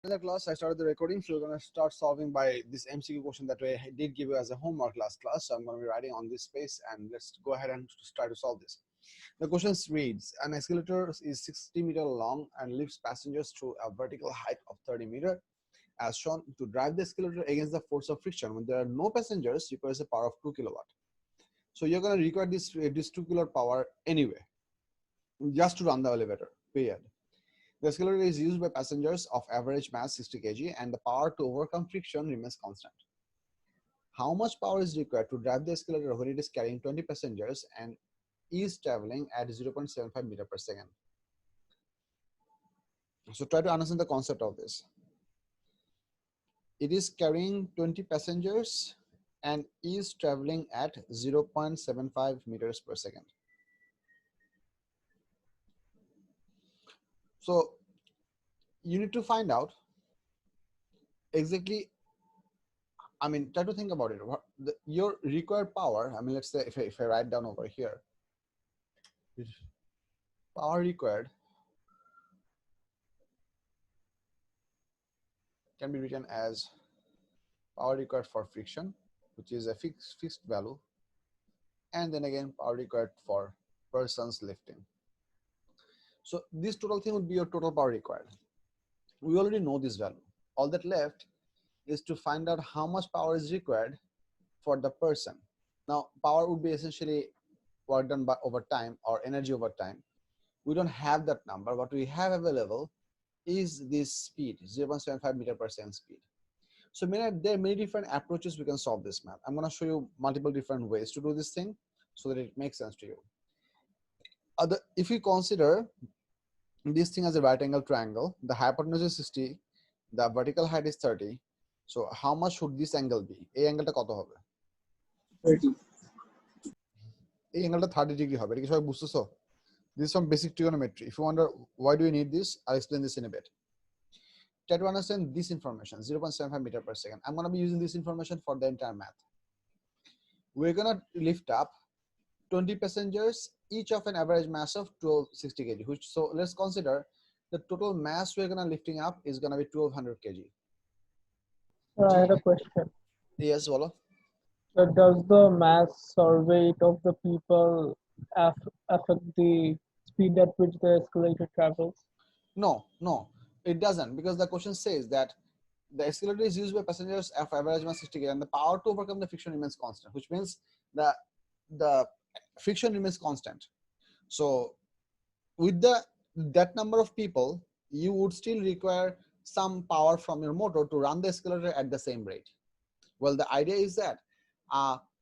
In the class, I started the recording, so we're going to start solving by this MCQ question that I did give you as a homework last class. So I'm going to be writing on this space, and let's go ahead and try to solve this. The question reads: an escalator is 60 meters long and lifts passengers through a vertical height of 30 meters. As shown, to drive the escalator against the force of friction when there are no passengers requires a power of 2 kilowatt. So you're going to require this 2 kilowatt power anyway, just to run the elevator. Period. The escalator is used by passengers of average mass 60 kg and the power to overcome friction remains constant. How much power is required to drive the escalator when it is carrying 20 passengers and is traveling at 0.75 meter per second? So try to understand the concept of this. It is carrying 20 passengers and is traveling at 0.75 meters per second. So you need to find out exactly, try to think about it. Your required power, let's say if I write down over here, power required can be written as power required for friction, which is a fixed value, and then again power required for persons lifting. So this total thing would be your total power required. We already know this value. All that left is to find out how much power is required for the person. Now power would be essentially work done by over time or energy over time. We don't have that number. What we have available is this speed, 0.75 meter per second speed. So there are many different approaches we can solve this math. I'm going to show you multiple different ways to do this thing so that it makes sense to you. If we consider this thing as a right angle triangle, the hypotenuse is 60, the vertical height is 30. So how much should this angle be? A angle ta koto hobe? 30. A angle ta 30 degree hobe. Eta ki shobai bujhtecho? This is from basic trigonometry. If you wonder why do we need this, I'll explain this in a bit. Try to understand this information, 0.75 meter per second. I'm going to be using this information for the entire math. We're going to lift up 20 passengers, each of an average mass of 1260 kg. So let's consider the total mass we're going to lifting up is going to be 1200 kg. I had a question. Yes, Walla. Does the mass or weight of the people affect the speed at which the escalator travels? No, it doesn't, because the question says that the escalator is used by passengers of average mass 60 kg and the power to overcome the friction remains constant, which means the friction remains constant. So with that number of people, you would still require some power from your motor to run the escalator at the same rate. Well, the idea is that,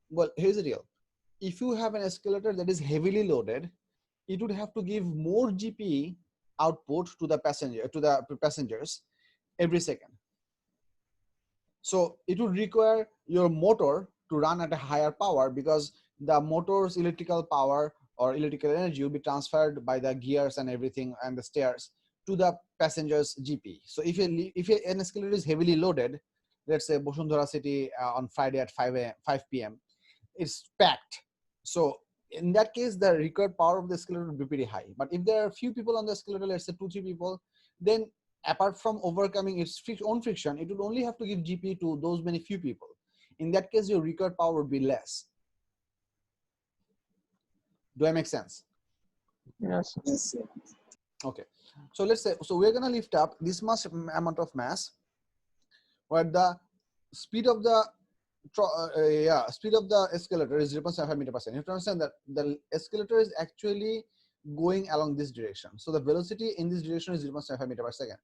well, here's the deal. If you have an escalator that is heavily loaded, it would have to give more GP output to the passengers every second. So it would require your motor to run at a higher power because the motor's electrical power or electrical energy will be transferred by the gears and everything and the stairs to the passenger's GP. So if an escalator is heavily loaded, let's say Bosundhara City on Friday at 5 p.m., it's packed. So in that case, the required power of the escalator would be pretty high. But if there are few people on the escalator, let's say 2-3 people, then apart from overcoming its own friction, it would only have to give GP to those many few people. In that case, your required power would be less. Do I make sense? Yes. Okay. So let's say, so we're going to lift up this much amount of mass where the speed of the speed of the escalator is 0.75 meter per second. You have to understand that the escalator is actually going along this direction. So the velocity in this direction is 0.75 meter per second.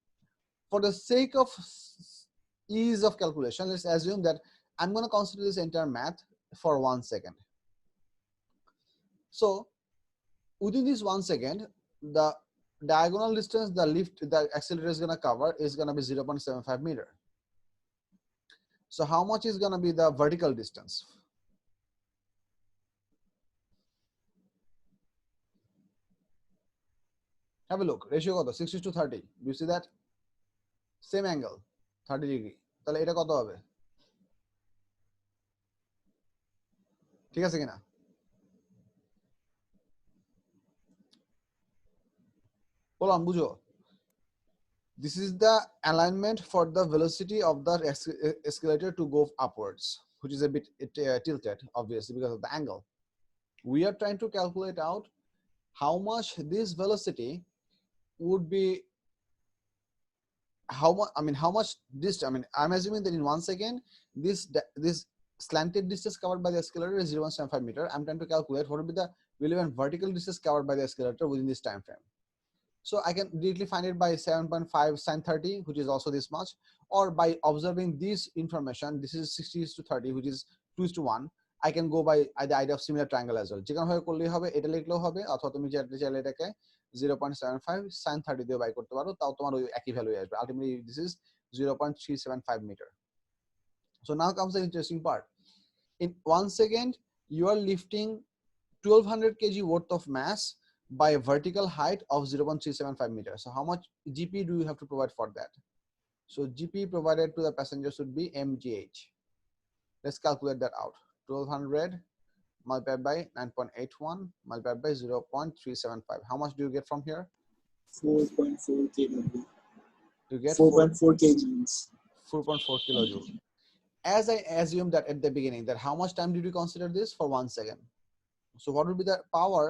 For the sake of ease of calculation, let's assume that I'm going to consider this entire math for 1 second. So within this 1 second, the diagonal distance the accelerator is going to cover is going to be 0.75 meter. So how much is going to be the vertical distance? Have a look. Ratio koto? 60:30. Do you see that? Same angle, 30 degree. তাহলে এটা কত হবে? ঠিক আছে কিনা? বললাম বুঝো? This is the alignment for the velocity of the escalator to go upwards, which is a bit tilted, obviously, because of the angle. We are trying to calculate out how much this velocity would be, how much this, I'm assuming that in 1 second, this slanted distance covered by the escalator is 0.75 meter. I'm trying to calculate what would be the relevant vertical distance covered by the escalator within this time frame. So I can directly find it by 7.5 sin 30, which is also this much, or by observing this information, this is 60:30, which is 2:1. I can go by the idea of similar triangle as well. যেখানে ভাবে করলেই হবে, এটা লিখলেও হবে, অথবা তুমি চাইলে এটাকে 0.75 sin 30 দিয়ে বাই করতে পারো, তাও তোমার ওই একই ভ্যালু আসবে। Ultimately this is 0.375 meter. So now comes the interesting part. In 1 second, you are lifting 1200 kg worth of mass by a vertical height of 0.375 meters. So how much GP do you have to provide for that? So GP provided to the passengers should be mgh. Let's calculate that out. 1200 multiplied by 9.81 multiplied by 0.375. How much do you get from here? 4.4 kg. You get 4.4 kgs. 4.4 kilojoule. As I assumed that at the beginning, that how much time did you consider this? For 1 second. So what would be the power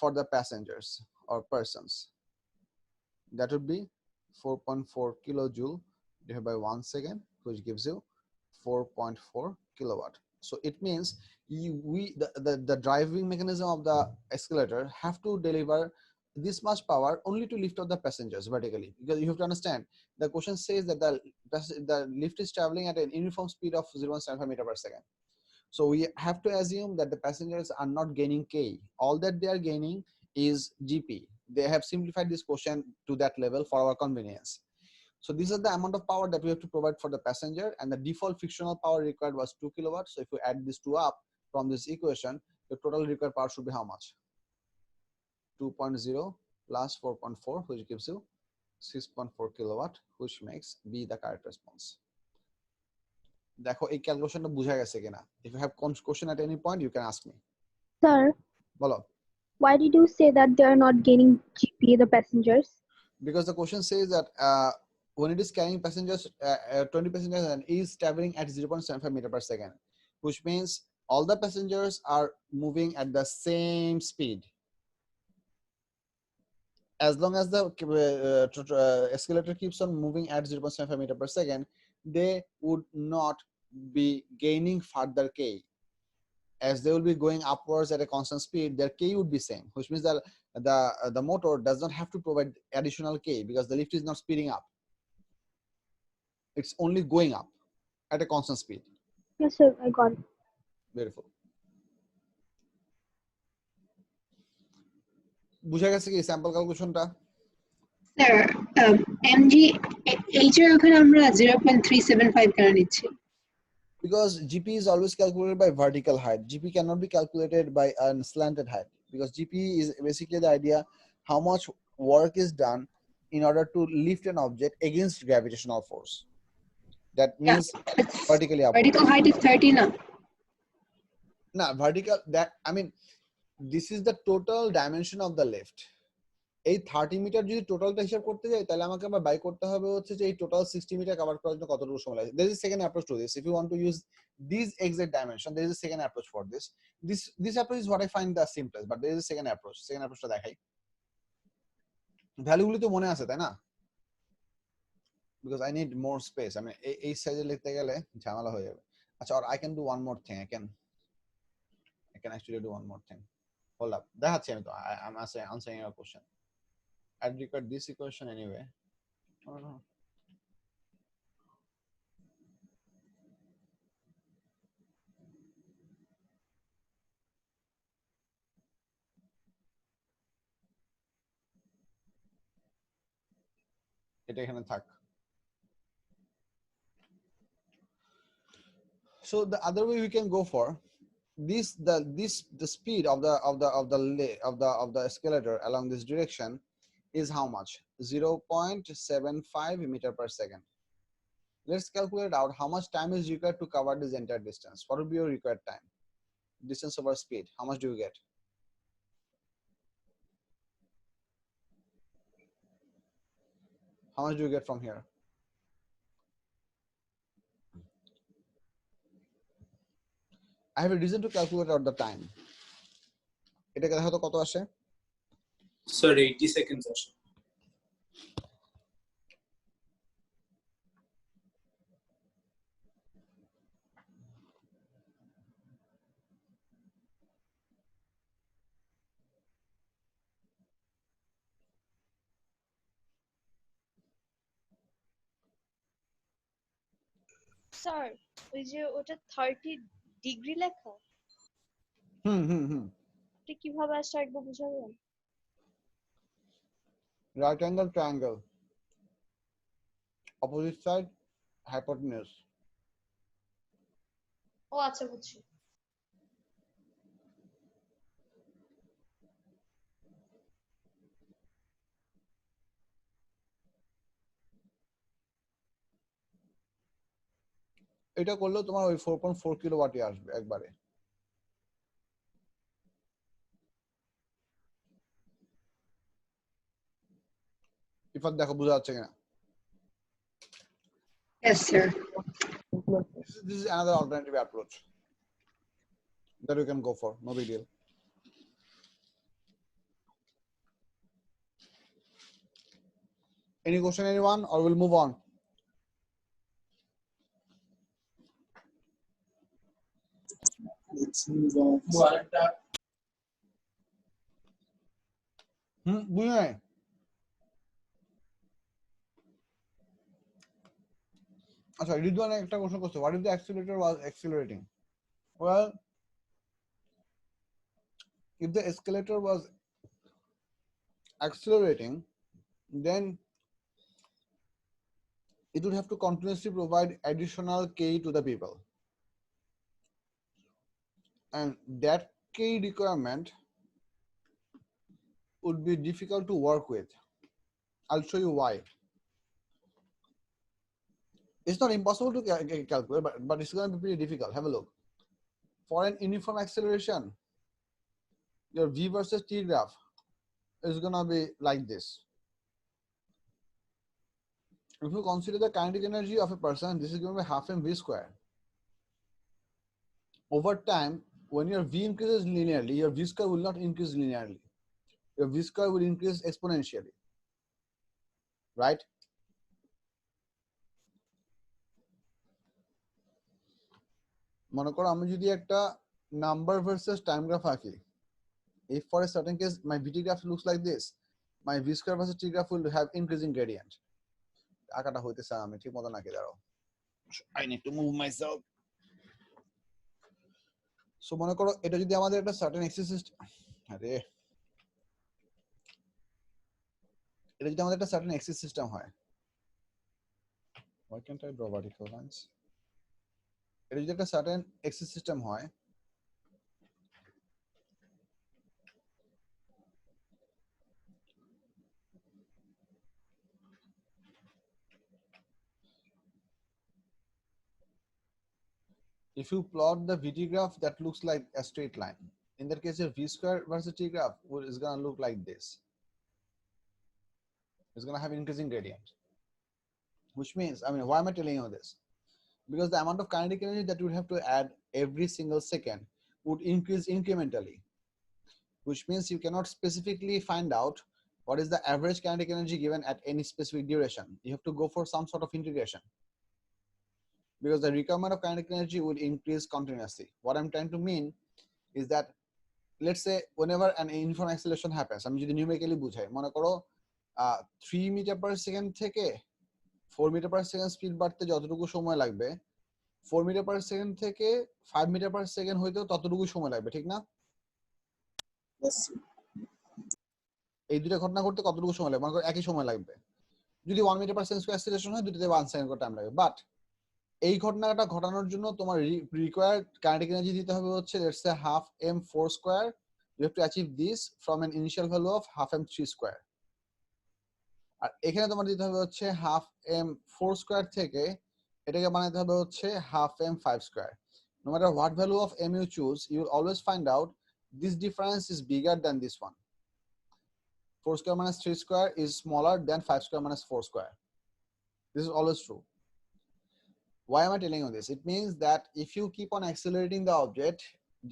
for the passengers or persons? That would be 4.4 kilojoule divided by 1 second, which gives you 4.4 kilowatt. So it means the driving mechanism of the escalator have to deliver this much power only to lift up the passengers vertically, because you have to understand the question says that the lift is traveling at an uniform speed of 0.75 meter per second. So we have to assume that the passengers are not gaining K. All that they are gaining is GP. They have simplified this question to that level for our convenience. So this is the amount of power that we have to provide for the passenger, and the default frictional power required was 2 kilowatts. So if we add these two up from this equation, the total required power should be how much? 2.0 plus 4.4, which gives you 6.4 kilowatt, which makes B the correct response. দেখো এই ক্যালকুলেশনটা বুঝা গেছে কিনা? If you have question at any point, you can ask me. Sir, বলো। why did you say that they are not gaining GP, the passengers? Because the question says that when it is carrying passengers, 20 passengers, and is traveling at 0.75 meter per second, which means all the passengers are moving at the same speed. As long as the escalator keeps on moving at 0.75 meter per second, they would not be gaining further K. As they will be going upwards at a constant speed, their K would be same, which means that the motor does not have to provide additional K because the lift is not speeding up. It's only going up at a constant speed. Yes, sir, I got it. Beautiful. বুঝা গেছে কি sample ক্যালকুলেশনটা? Sir mgh এর ওখানে আমরা 0.375 কেন নিচ্ছি? Because GP is always calculated by vertical height. GP cannot be calculated by a slanted height, because GP is basically the idea how much work is done in order to lift an object against gravitational force. That means vertically upward. Vertical height is 30 now. No, vertical, that this is the total dimension of the lift. এই 30 metre যদি টোটালটা হিসাব করতে যাই, তাহলে আমাকে আবার by করতে হবে হচ্ছে যে এই টোটাল 60 মিটার কভার করার জন্য কতটুকু সময় লাগে। There is a second approach to this. If you want to use these exact dimension, there is a second approach for this. This approach is what I find the simplest, but there is a second approach. Second approachটা দেখাই। ভ্যালুগুলো তো মনে আছে, তাই না? Because I need more space. এই সাইজে লিখতে গেলে ঝামেলা হয়ে যাবে। আচ্ছা, or I can do one more thing. I can actually do one more thing. Hold up. দেখাচ্ছি আমি তো। I'm answering your question. I'd record this equation anyway. Oh, no. এটা এখানে থাক। So the other way we can go for the speed of the escalator along this direction is how much? 0.75 meter per second. Let's calculate out how much time is required to cover this entire distance. What would be your required time? Distance over speed. How much do you get? How much do you get from here? I have a reason to calculate out the time. এটাকে দেখো তো কত আসে? Sir, 80 seconds আসে। Sir ওই যে ওটা 30 degree লেখা হুম। এটা কিভাবে আসছে একবার বুঝাবেন? Right angle triangle. Opposite side, hypotenuse. ও আচ্ছা বুঝছি। এটা করলেও তোমার ওই 4.4 কিলোওয়াটই আসবে একবারে। ইফাত দেখো বোঝা যাচ্ছে কিনা? Yes, sir. This is another alternative approach that you can go for. No big deal. Any question, anyone, or we'll move on? Let's move on. বুঝি নাই। আচ্ছা, রিদওয়ান একটা কোশ্চেন করছে, what if the accelerator was accelerating? Well, if the escalator was accelerating, then it would have to continuously provide additional k to the people, and that k requirement would be difficult to work with. I'll show you why. It's not impossible to calculate, but it's going to be pretty difficult. Have a look. For an uniform acceleration, your v versus t graph is going to be like this. If you consider the kinetic energy of a person, this is going to be half m v square. Over time, when your v increases linearly, your v square will not increase linearly. Your v square will increase exponentially, right? মনে করো আমি যদি একটা number versus time graph আঁকি, if for a certain case my vt graph looks like this, my v square versus t graph will have increasing gradient. আঁকাটা হইতেছে আমি ঠিক মতো নাকি, দাঁড়াও, I need to move myself. So মনে করো এটা যদি আমাদের একটা সার্টেন এক্সিস সিস্টেম, আরে এটা যদি আমাদের একটা সার্টেন এক্সিস সিস্টেম হয়, why can't I draw vertical lines? এটা যদি একটা সার্টেন এক্সিস সিস্টেম হয়, if you plot the vt graph that looks like a straight line, in that case your v square versus t graph is going to look like this. It's going to have increasing gradient, which means, I mean, why am I telling you this? Because the amount of kinetic energy that you would have to add every single second would increase incrementally, which means you cannot specifically find out what is the average kinetic energy given at any specific duration. You have to go for some sort of integration, because the requirement of kinetic energy will increase continuously. What I'm trying to mean is that, let's say whenever an uniform acceleration happens, আমি যদি numerically বুঝাই, মনে করো 3 metre per second থেকে 4 metre per second speed বাড়তে যতটুকু সময় লাগবে, 4 মিটার পার সেকেন্ড থেকে 5 মিটার পার সেকেন্ড হইতেও ততটুকু সময় লাগবে, ঠিক না? Yes, sir. এই দুটো ঘটনা ঘটতে কতটুকু সময় লাগবে? মনে করো একই সময় লাগবে। যদি 1 meter per second square acceleration হয়, দুটোতে 1 সেকেন্ড করে টাইম লাগবে। বাট এই ঘটনাটা ঘটানোর জন্য তোমার রিকোয়ার্ড কাইনেটিক এনার্জি দিতে হবে হচ্ছে, let's say half m 4 square. You have to achieve this from an initial value of half m 3 square. আর এখানে তোমার দিতে হবে হচ্ছে হাফ m 4 স্কয়ার থেকে এটাকে বানাতে হবে হচ্ছে half m 5 square. No matter what value of m you choose, you will always find out this difference is bigger than this one. 4 square minus 3 square is smaller than 5 square minus 4 square. This is always true. Why am I telling you this? It means that if you keep on accelerating the object,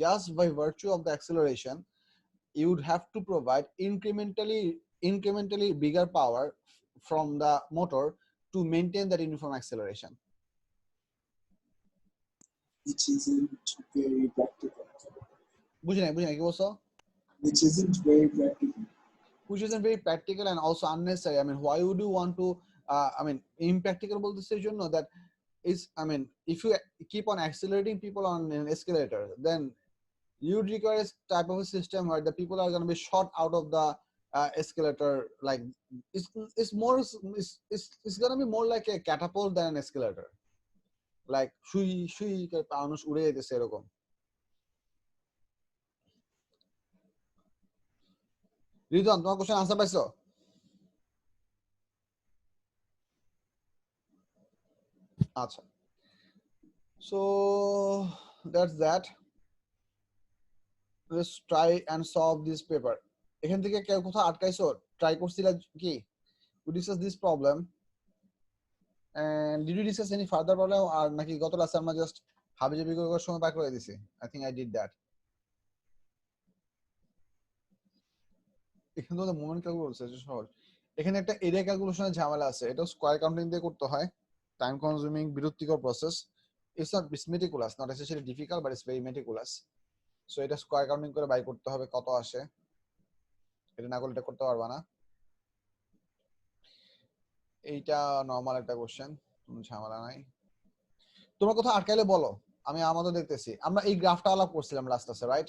just by virtue of the acceleration, you would have to provide incrementally bigger power from the motor to maintain that uniform acceleration. Which isn't very practical. বুঝি নাই কি বলছো? Which isn't very practical. Which isn't very practical and also unnecessary. I mean, why would you want to? I mean, impractical বলতেছে এই জন্য that is, I mean, if you keep on accelerating people on an escalator, then you would require a type of a system where the people are going to be shot out of the escalator. Like it's more, it's going to be more like a catapult than an escalator. Like শুই মানুষ উড়ে যেতেছে এরকম। রিদওয়ান, তোমার question answer পাইছো? আচ্ছা, so that's that. Let's try and solve this paper. এখান থেকে কেউ কোথাও আটকাইছো? ট্রাই করছিলা কি? We discuss this problem and did you discuss any further problem আর নাকি গত ক্লাসে আমরা জাস্ট হাবিজাবি করে সময় পার করে দিছি? I think I did that. এখানে তো মোমেন্ট ক্যালকুলেশন আছে সহজ। এখানে একটা এরিয়া ক্যালকুলেশনের ঝামেলা আছে, এটা স্কয়ার কাউন্টিং দিয়ে করতে হয়, টাইম কনজিউমিং, বিরক্তিকর process. It's not meticulous, not necessarily difficult, but it's very meticulous. So এটা স্কয়ার কাউন্টিং করে বাই করতে হবে কত আসে, এটা না করলে এটা করতে পারবা না। এইটা নরমাল একটা কোশ্চেন, কোনো ঝামেলা নাই। তোমরা কোথাও আটকাইলে বলো, আমি আমাদের দেখতেছি। আমরা এই গ্রাফটা আলাপ করছিলাম লাস্ট ক্লাসে, রাইট?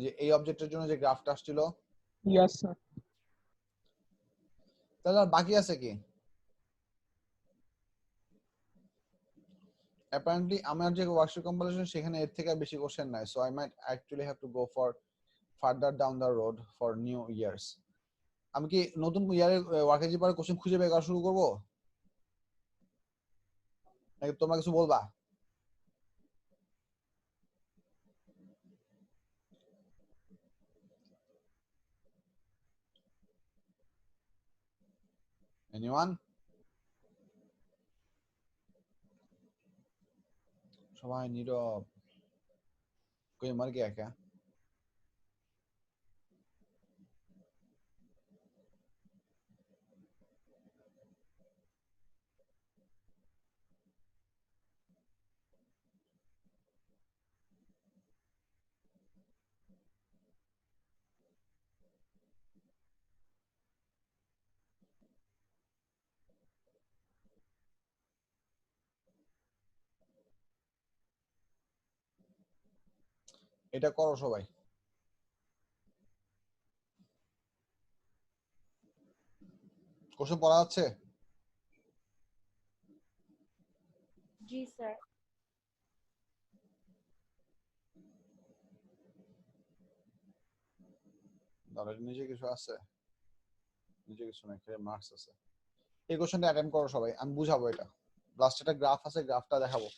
যে এই অবজেক্টের জন্য যে গ্রাফটা আসছিল, Yes, sir. তাহলে আর বাকি আছে কি? apparently আমার যে ওয়ার্কশপ কম্পাইলেশন সেখানে এর থেকে বেশি কোশ্চেন নাই, so I might actually have to go for further down the road for new years. আমি কি নতুন ইয়ারের ওয়ার্কের পরে কোশ্চেন খুঁজে বের করা শুরু করব, নাকি তোমরা কিছু বলবা? এনিওয়ান? সবাই নীরব, কই মর গিয়া क्या? এটা করো সবাই। কোশ্চেন পড়া যাচ্ছে? জি স্যার। দাঁড়ালে নিচে কিছু আছে? নিচে কিছু নাই, খালি মার্কস আছে। এই কোশ্চেনটা অ্যাটেম্প করো সবাই, আমি বুঝাবো। এটা লাস্ট একটা গ্রাফ আছে, গ্রাফটা দেখাবো।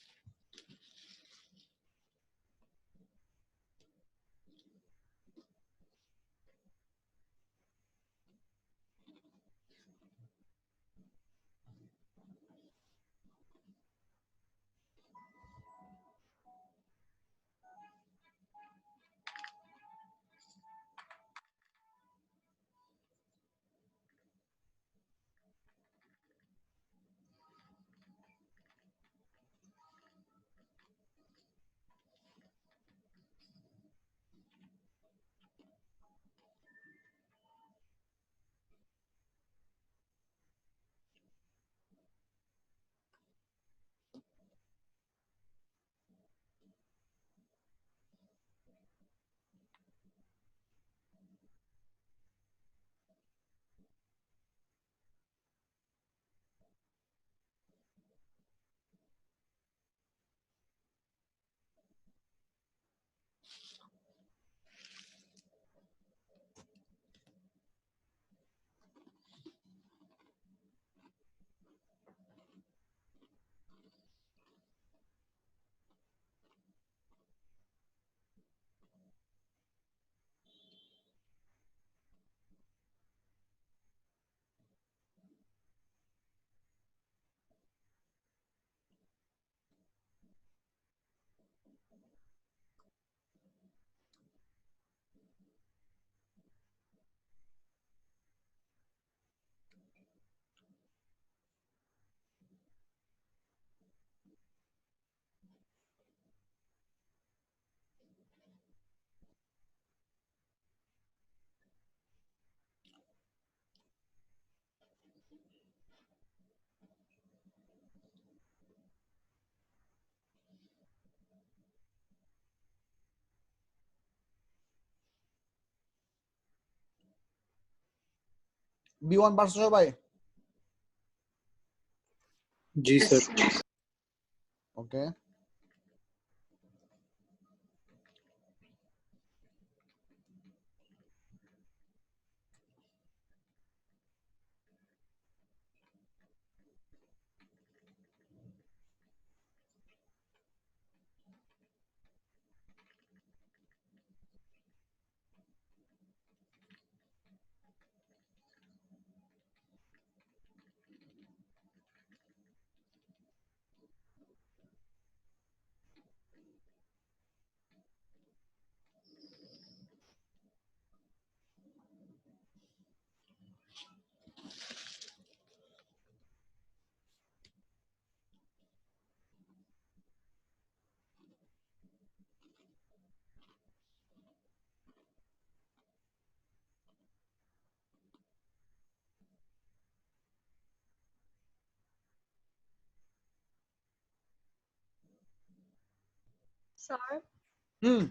B1 পারছো সবাই? জি Yes, স্যার। sir. ওকে, স্যার হুম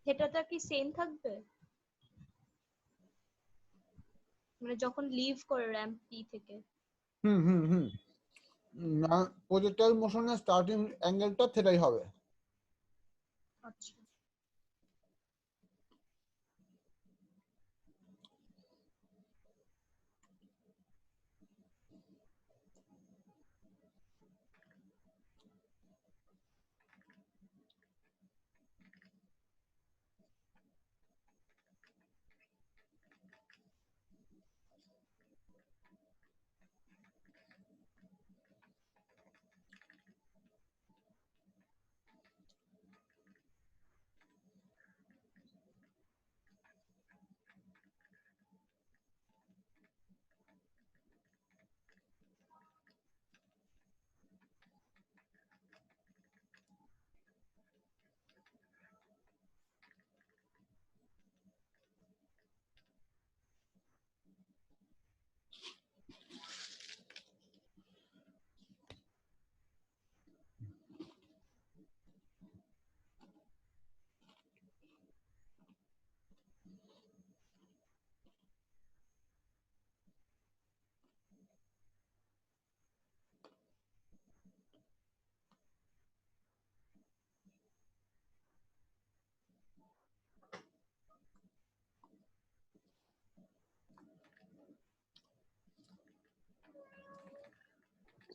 থিটাটা কি সেম থাকবে, মানে যখন লিভ করে র্যাম্প পি থেকে? হুম হুম হুম না, প্রজেক্টাইল মোশনের স্টার্টিং অ্যাঙ্গেলটা থেটাই হবে। আচ্ছা।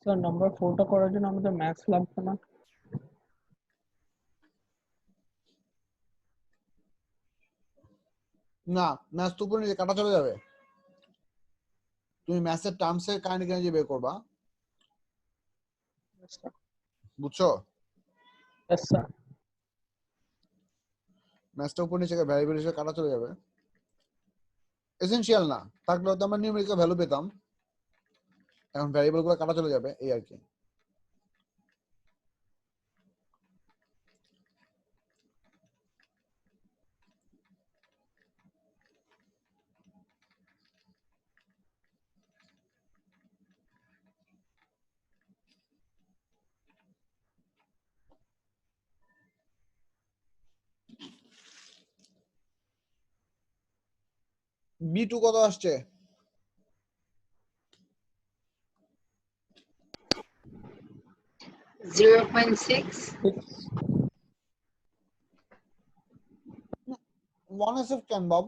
স্যার নাম্বার 4টা করার জন্য আমাদের ম্যাথস লাগবে না? না, ম্যাথ তো উপরে নিচে কাটা চলে যাবে। তুমি ম্যাথের টার্মসে কাহিনী কাহিনী বের করবা, বুঝছো? Yes, sir. ম্যাথটা উপর নিচে ভ্যারিয়েবল হিসেবে কাটা চলে যাবে। এসেনশিয়াল না, থাকলেও তো আমরা নিউমেরিক্যাল ভ্যালু পেতাম। এখন ভ্যারিয়েবল গুলো কাটা চলে যাবে, এই আর কি। B2 কত আসছে? 0.6. 1SF কেন বাব?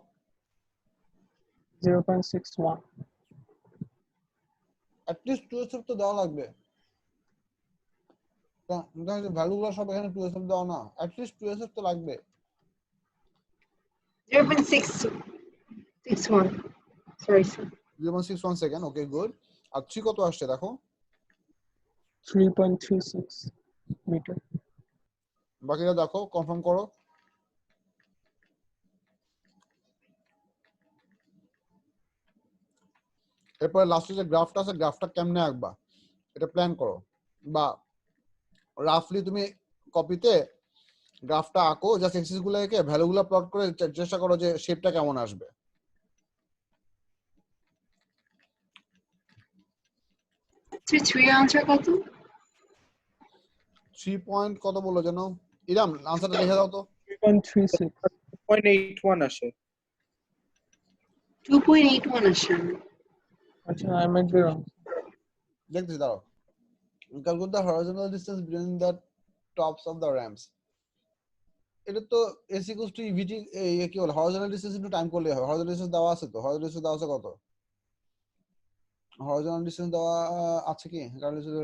0.61. অ্যাটলিস্ট 2SF তো দেওয়া লাগবে। ভ্যালুগুলো সব এখানে 2SF দেওয়া না, অ্যাটলিস্ট 2SF তো লাগবে। 0.661. Sorry, sir. 0.61 second, okay good. আর 3 কত আসছে দেখো? 3.36 meter. বাকিটা দেখো, কনফার্ম করো। এরপরে লাস্টে যে গ্রাফটা আছে, গ্রাফটা কেমনে আঁকবা এটা প্ল্যান করো, বা রাফলি তুমি কপিতে গ্রাফটা আঁকো, জাস্ট এক্সিস গুলো এঁকে ভ্যালুগুলো প্লট করে চেষ্টা করো যে শেপটা কেমন আসবে। 3 answer কত? 3 পয়েন্ট কত বললো যেন? ইরাম আনসারটা লিখে দাও তো। 3.36. 2.81 আসে। 2.81 আসে। Actually, I might be wrong. দেখতেছি দাঁড়াও। Calculate the horizontal distance between the tops of the ramps. এটা তো s equals to evt কি বলে horizontal distance into time করলে হবে। horizontal distance দেওয়া আছে তো, horizontal distance দেওয়া আছে কত? horizontal distance দেওয়া আছে কি? horizontal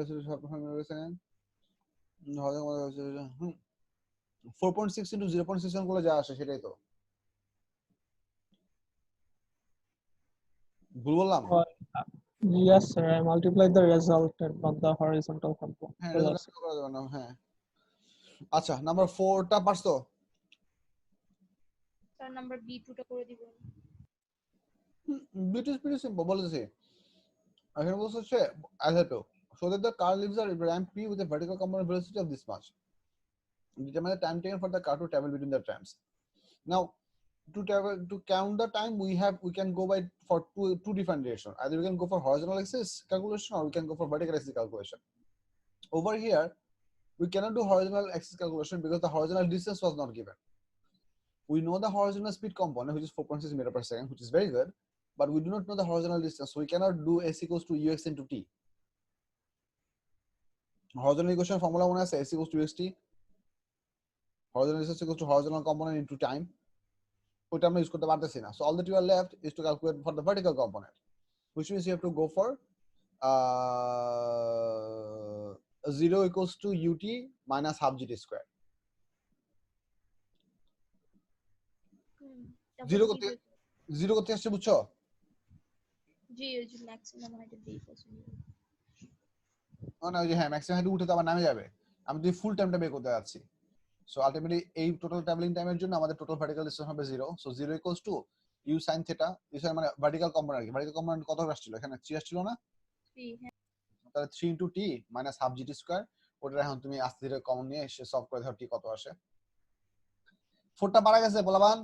4.6 into 0.61 করলে যা আসে সেটাই তো। ভুল বললাম? Uh, yes, sir. I multiplied the resultant, not the horizontal component. হ্যাঁ velocity. রেজাল্ট করা যাবে না। হ্যাঁ আচ্ছা নাম্বার 4টা পারছো? স্যার নাম্বার B2 টা করে দিবেন। বিট ইজ প্রিটি সিম্পল বলেছি। এখানে বলছে হচ্ছে as I told so that the car leaves a ramp P with a vertical component velocity of this much. Determine the time taken for the car to travel between the trams. Now to count the time we can go by for two different directions. Either we can go for horizontal axis calculation or we can go for vertical axis calculation. Over here we cannot do horizontal axis calculation because the horizontal distance was not given. We know the horizontal speed component, which is 4.6 meter per second, which is very good, but we do not know the horizontal distance, so we cannot do s equals to ux into t. Horizontal equation formula one has s equals to xt. Horizontal distance equals to horizontal component into time. ওটা আমরা use করতে পারতেছি না, so all that you are left is to calculate for the vertical component, which means you have to go for 0 equals to ut minus half gt square. Zero করতে zero করতে আসছে বুঝছো? জি ওই যে ম্যাক্সিমাম হাইট দিয়ে পছন্দ। মানে ওই যে হ্যাঁ ম্যাক্সিমাম হাইট উঠে তো আবার নামে যাবে। আমি যদি ফুল টাইমটা বের করতে যাচ্ছি, সো আলটিমেটলি এই টোটাল ট্রাভেলিং টাইমের জন্য আমাদের টোটাল ভার্টিক্যাল ডিসটেন্স হবে 0, so 0 equals to u sin theta, u sin মানে ভার্টিক্যাল কম্পোনেন্ট, ভার্টিক্যাল কম্পোনেন্ট কত আসছিল এখানে 3 আসছিল না, 3 হ্যাঁ তাহলে 3 into t minus half gt square, ওটা এখন তুমি আস্তে ধীরে কমন নিয়ে এসে সলভ করে দাও t কত আসে। 4টা পারা গেছে বলাবান?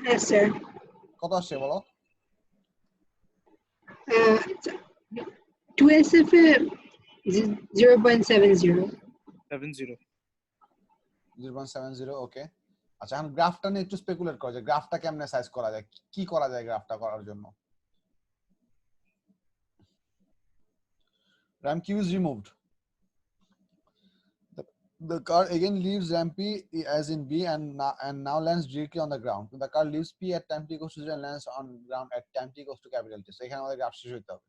হ্যাঁ স্যার। কত আসছে বলো? 2SF এ 0.70 0.70 ওকে। আচ্ছা এখন গ্রাফটা নিয়ে একটু স্পেকুলেট করা যায়, গ্রাফটা কেমনে সাইজ করা যায়, কি করা যায় গ্রাফটা করার জন্য? ram q is removed. The car again leaves ramp P as in B and now lands directly on the ground. The car leaves P at time t equals to 0 and lands on ground at time t equals to capital T. So এখানে আমাদের graph শেষ হইতে হবে।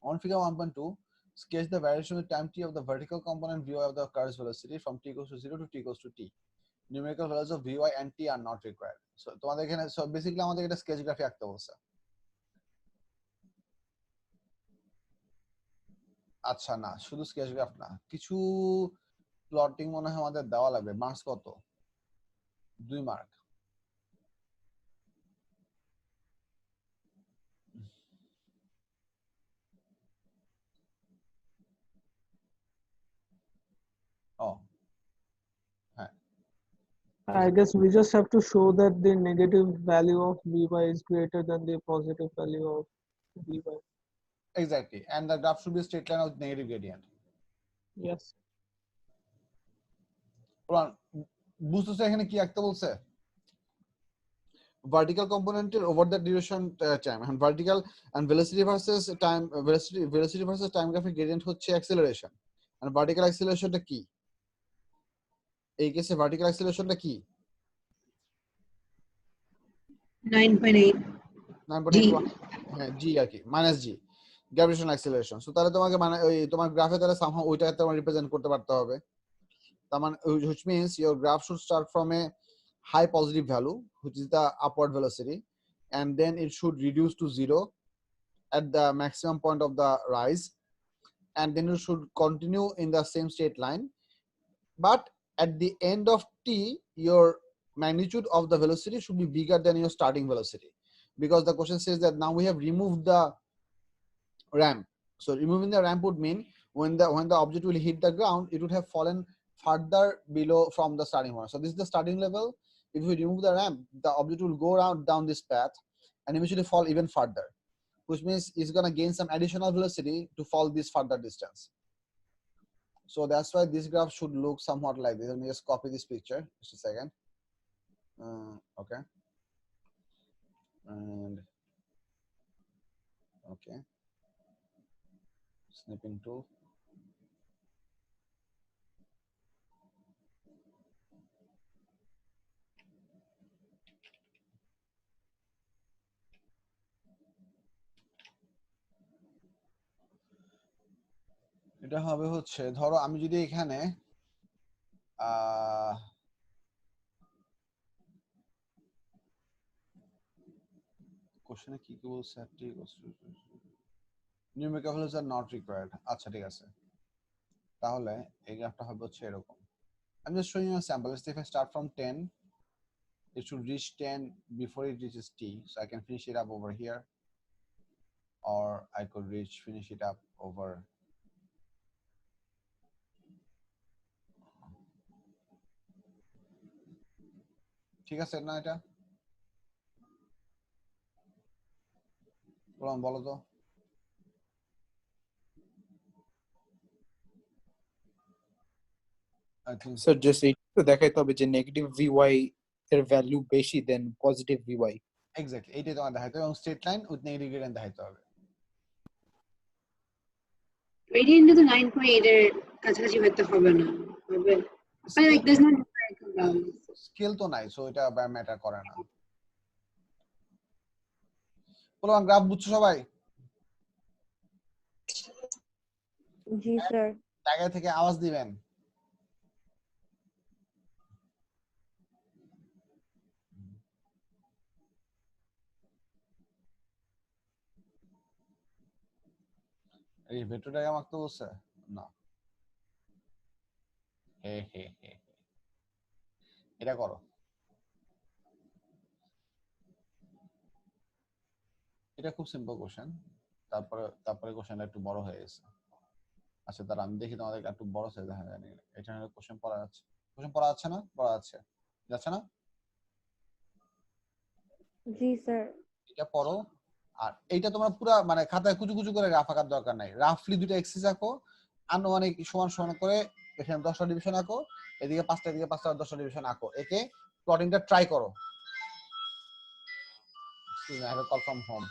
On figure 1.2, sketch the variation with time t of the vertical component Vy of the car's velocity from t equals to 0 to t equals to t. Numerical values of Vy and t are not required. So তোমাদের এখানে so basically আমাদের এটা sketch গ্রাফি আঁকতে বলছে। আচ্ছা না শুধু sketch graph না, কিছু প্লটিং মনে হয় আমাদের দেওয়া লাগবে। মার্কস কত? 2 মার্ক। ও হ্যাঁ I guess we just have to show that the negative value of Vy is greater than the positive value of Vy. exactly, and the graph should be a straight line with negative gradient. Yes. বুঝতেছো এখানে কি আঁকতে বলছে? vertical component over the duration time, and vertical and velocity versus time velocity versus time graphic gradient হচ্ছে acceleration, and vertical acceleration টা কি? এই কেসে vertical acceleration টা কি? 9.8 G 9.81 হ্যাঁ g আর কি minus g gravitational acceleration. so তাহলে তোমাকে মানে ওই তোমার গ্রাফে তাহলে somehow ওইটাকে তোমার রিপ্রেজেন্ট করতে পারতে হবে। তার মানে which means your graph should start from a high positive value which is the upward velocity, and then it should reduce to 0 at the maximum point of the rise, and then you should continue in the same straight line, but at the end of t your magnitude of the velocity should be bigger than your starting velocity, because the question says that now we have removed the ramp. So removing the ramp would mean when the object will hit the ground, it would have fallen further below from the starting one. So this is the starting level. If we remove the ramp, the object will go down this path and eventually fall even further, which means it's going to gain some additional velocity to fall this further distance. So that's why this graph should look somewhat like this. Let me just copy this picture just a second. Okay, and okay, snipping tool. এটা হবে হচ্ছে, ধরো আমি যদি এখানে কোশ্চেনে কি কি বলছে, numerical values are not required. আচ্ছা ঠিক আছে, তাহলে এই গ্রাফটা হবে হচ্ছে এরকম। I'm just showing you a sample. Let's say if I start from 10, it should reach 10 before it reaches T. So I can finish it up over here, or I could finish it up over. ঠিক আছে না এটা? বলো তো। I think sir just এইটা দেখাইতে হবে যে নেগেটিভ ভিওয়াই এর ভ্যালু বেশি দেন পজিটিভ ভিওয়াই। এক্স্যাক্টলি এইটাই তোমার দেখাইতে হবে, এবং straight line with negative gradient দেখাইতে হবে। Gradient তো 9.8 এর কাছাকাছি হতে হবে না, হবে মানে like there's no numerical value. Scale তো নাই, সো এটা ম্যাটার করে না। বলো গ্রাফ বুঝছো সবাই? জি স্যার। জায়গা থেকে আওয়াজ দিবেন। এই ভেক্টর ডায়াগ্রাম আঁকতে বলছে না? হে হে হে, এটা করো। এটা খুব সিম্পল কোশ্চেন, তারপরে কোশ্চেনটা একটু বড় হয়ে গেছে। আচ্ছা তাহলে আমি দেখি তোমাদের একটু বড় সাইজ দেখা যায় নাকি। এটা কোশ্চেন পড়া যাচ্ছে, কোশ্চেন পড়া যাচ্ছে না? পড়া যাচ্ছে, যাচ্ছে না? জি স্যার। এটা পড়ো। আর এইটা তোমরা পুরা মানে খাতায় কুচু কুচু করে রাফ আঁকার দরকার নাই, রাফলি দুটো এক্সিস আঁকো, আনুমানিক সমান সমান করে এখানে 10টা ডিভিশন আঁকো, এদিকে 5টা, এদিকে 5টা, 10টা ডিভিশন আঁকো, একে প্লটিংটা ট্রাই করো। I have a call from home.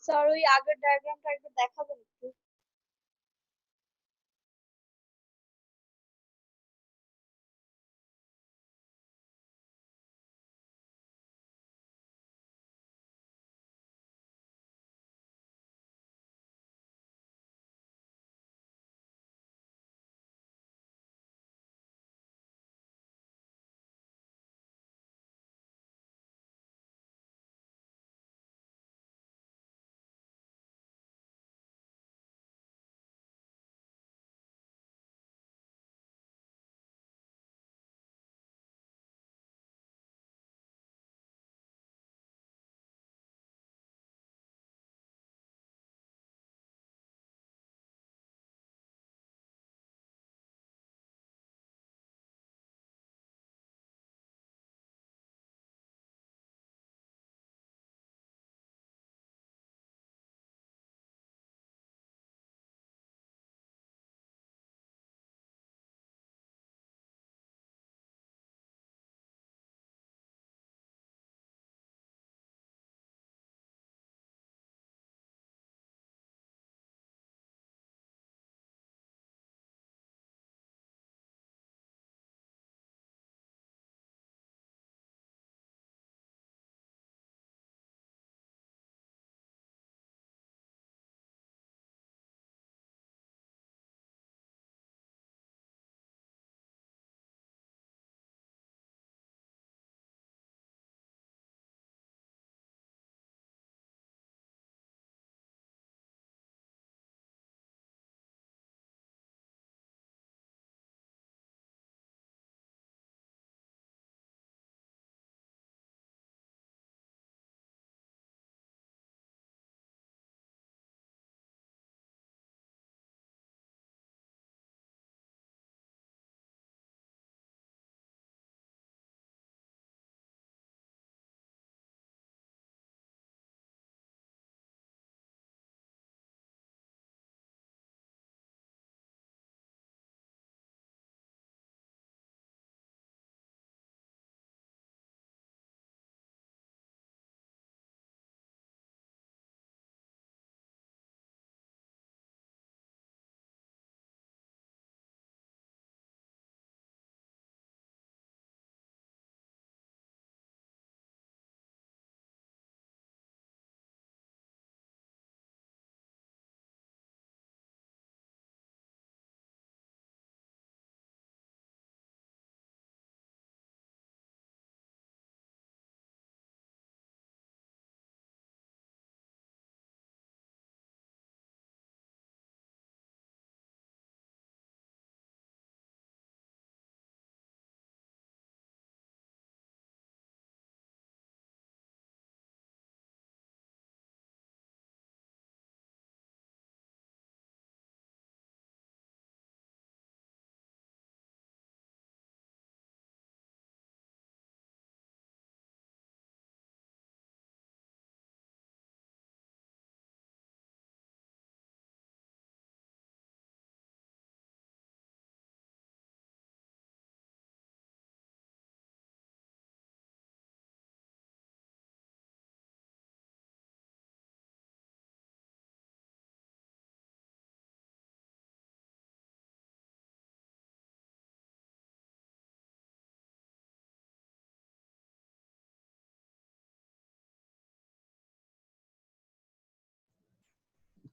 Sir ওই আগের ডায়াগ্রামটা একবার দেখাবেন একটু?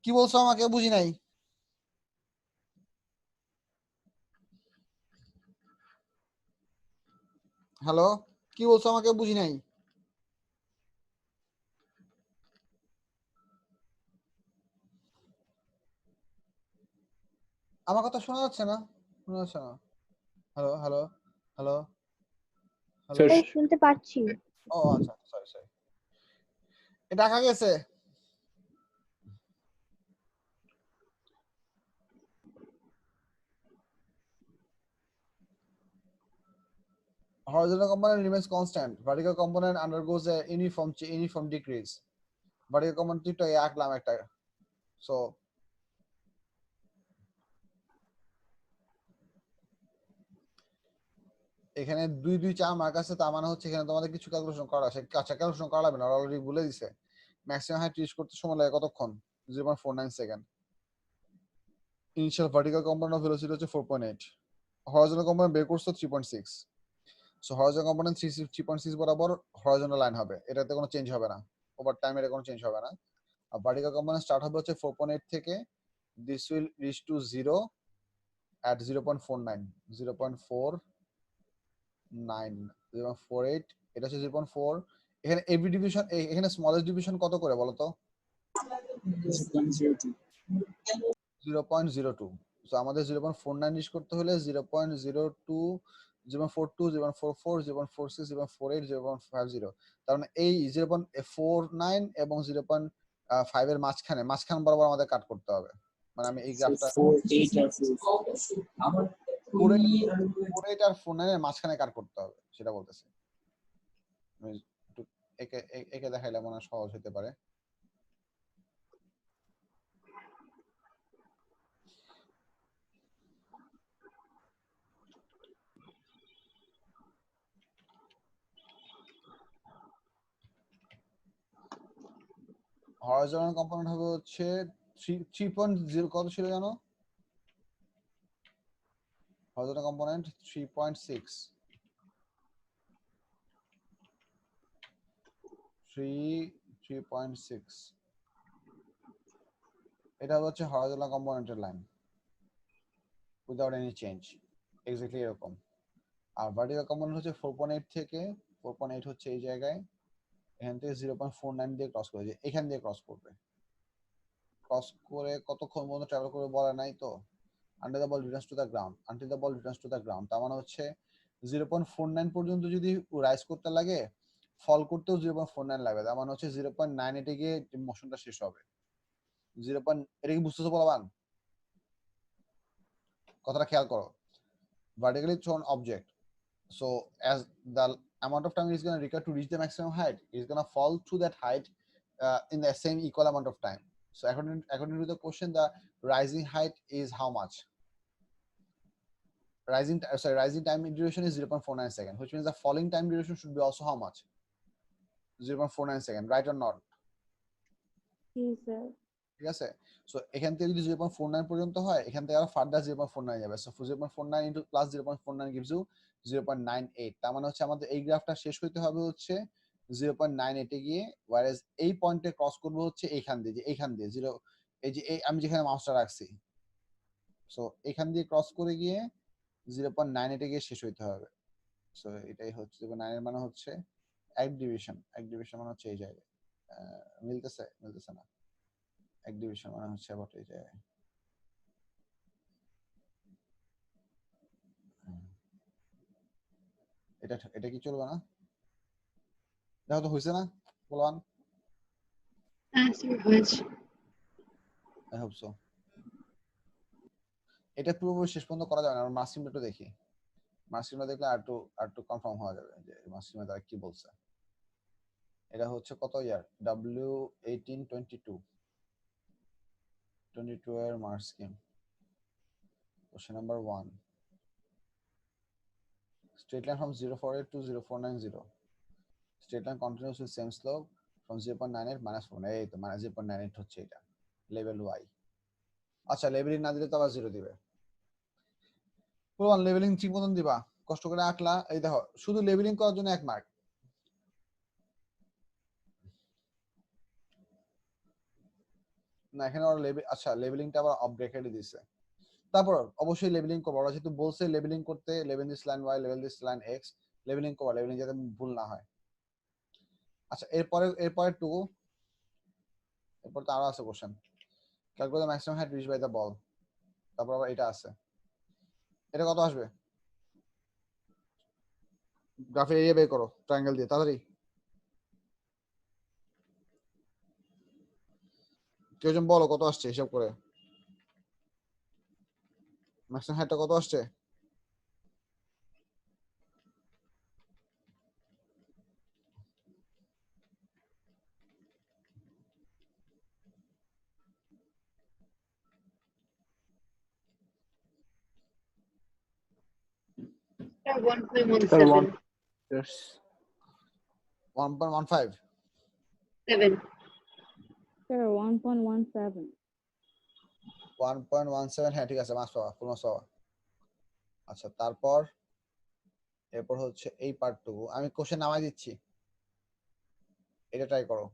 কি বলছো আমাকে বুঝি নাই? হ্যালো, কি বলছো আমাকে বুঝি নাই? আমার কথা শোনা যাচ্ছে না? শোনা যাচ্ছে না? Hello hello hello hello. এই শুনতে পাচ্ছি। ও আচ্ছা, সরি সরি। এটা আঁকা গেছে। Horizontal component remains constant. Vertical component undergoes a uniform decrease. Vertical component টা আঁকলাম একটা। So এখানে 2 2 4 মার্ক আছে, তার মানে হচ্ছে এখানে তোমাদের কিছু ক্যালকুলেশন করা আছে। আচ্ছা, ক্যালকুলেশন করা লাগবে না, অলরেডি বলে দিছে। ম্যাক্সিমাম হাইট রিচ করতে সময় লাগে কতক্ষণ? 0.49 second. Initial vertical component of velocity হচ্ছে 4.8। হরাইজন্টাল কম্পোনেন্ট বের করছো 3.6। সো হরাইজন্টাল কম্পোনেন্ট 3.6 বরাবর হরাইজন্টাল লাইন হবে, এটাতে কোনো চেঞ্জ হবে না, ওভার টাইম এটা কোনো চেঞ্জ হবে না। আর ভার্টিক্যাল কম্পোনেন্ট স্টার্ট হবে হচ্ছে 4.8 থেকে, this will reach two 0 at 0.49, 0.49, 0.48, এটা হচ্ছে 0.4। এখানে এভরি ডিভিশন, এখানে স্মলেস্ট ডিভিশন কত করে বলো তো? 0.02। সো আমাদের 0.49 রিচ করতে হলে 0.02, 0.42, 0.44, 0.46, 0.48, 0.50। তার মানে এই 0.49 এবং 0.5 এর মাঝখান বরাবর আমাদের কাট করতে হবে। মানে আমি এই গ্রাফটা 48 আর 49 এর মাঝখানে কাট করতে হবে, সেটা বলতেছি। আমি একটু একে একে দেখাইলে মনে হয় সহজ হতে পারে। হরাইজন্টাল কম্পোনেন্ট হবে হচ্ছে 3.0, কত ছিল জানো? Horizontal component 3.6, 3.6। এটা হচ্ছে হরাইজন্টাল কম্পোনেন্টের line without any change, exactly এরকম। আর ভার্টিক্যাল কম্পোনেন্ট হচ্ছে 4.8 থেকে, 4.8 হচ্ছে এই জায়গায়, এখান থেকে 0.49 দিয়ে ক্রস করে, এখান দিয়ে ক্রস করবে। ক্রস করে কতক্ষণ পর্যন্ত ট্রাভেল করবে বলা নাই তো। Under the ball returns to the ground, until the ball returns to the ground, তার মানে হচ্ছে 0.49 পর্যন্ত যদি রাইজ করতে লাগে, ফল করতেও 0.49 লাগবে, তার মানে হচ্ছে 0.98 এ গিয়ে মোশনটা শেষ হবে। 0. এটা কি বুঝতেছো বলবান? কথাটা খেয়াল করো। Vertically thrown object, so as the amount of time is going to require to reach the maximum height is going to fall to that height in the same equal amount of time. So according to the question, the rising height is how much? Rising time duration is 0.49 seconds, which means the falling time duration should be also how much? 0.49 seconds, right or not? Yes, sir. ঠিক আছে। So এখান থেকে যদি 0.49 পর্যন্ত হয়, এখান থেকে আরো ফার্দার 0.49 যাবে। So 0.49 into plus 0.49 gives you 0.98। তার মানে হচ্ছে আমাদের এই গ্রাফটা শেষ হইতে হবে হচ্ছে 0.98 এ গিয়ে, ওয়ারেজ এই পয়েন্টে ক্রস করব হচ্ছে এইখান দিয়ে, যে এইখান দিয়ে 0, এই যে আমি যেখানে মাউসটা রাখছি, সো এখান দিয়ে ক্রস করে গিয়ে 0.98 এ গিয়ে শেষ হইতে হবে। সো এটাই হচ্ছে 0.9 এর মানে হচ্ছে এক ডিভিশন মানে হচ্ছে এই জায়গায়। মিলতেছে না। এক ডিভিশন মানে হচ্ছে আবার এই জায়গায়। এটা কি চলবে না? দেখো তো হয়েছে না বলবান? I hope so. এটা পুরোপুরি শেষ পর্যন্ত করা যাবে না, আমরা মাসিমটা একটু দেখি। মাসিমটা দেখলে আর একটু কনফার্ম হওয়া যাবে যে মাসিমা তারা কি বলছে। এটা হচ্ছে কত ইয়ার? W1822 এর mark scheme. Question number 1, straight line from 048 to 0490, straight line continues with same slope from 0.98 minus 4। এই তো মানে 0.98 হচ্ছে এটা লেভেল y। আচ্ছা, লেভেলিং না দিলে তো আবার 0 দিবে। পুরো লেভেলিং ঠিক মতন দিবা, কষ্ট করে আঁকলা। এই দেখো, শুধু লেভেলিং করার জন্য 1 মার্ক। না এখানে ওরা আচ্ছা লেবেলিংটা আবার অফ ব্র্যাকেটে দিছে। তারপর অবশ্যই লেবেলিং করবো, ওরা যেহেতু বলছে লেবেলিং করতে, label this line Y, label this line X, labelling করবো, লেবেলিং যাতে ভুল না হয়। আচ্ছা এরপরে টুকু, এরপর তো আরো আছে question. Calculate the maximum height reach by the ball. তারপর আবার এটা আছে, এটা কত আসবে? গ্রাফের এরিয়া বের করো ট্রায়াঙ্গেল দিয়ে তাড়াতাড়ি। কেউ জন বলো কত আসছে হিসাব করে, ম্যাক্সিমাম হাইটটা কত আসছে? Sir, 1.17. Yes. 1.15 7. Sir, 1.17. 1.17, হ্যাঁ ঠিক আছে, মাস পাওয়া, ফুল মাস পাওয়া। আচ্ছা তারপর এরপর হচ্ছে এই পার্টটুকু আমি কোশ্চেন নামাই দিচ্ছি, এটা ট্রাই করো।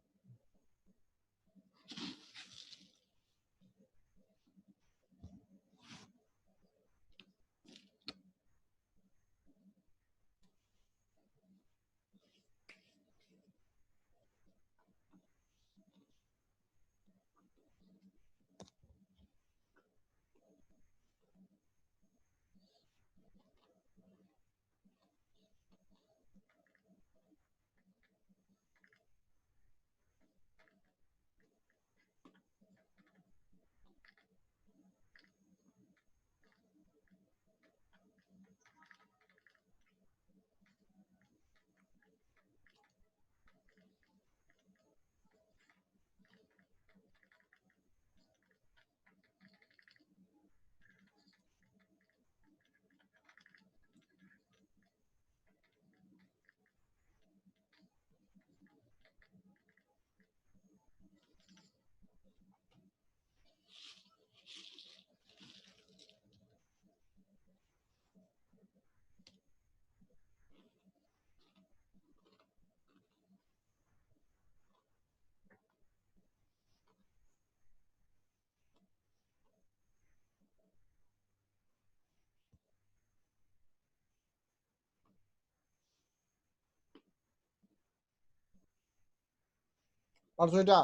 পারছো এটা?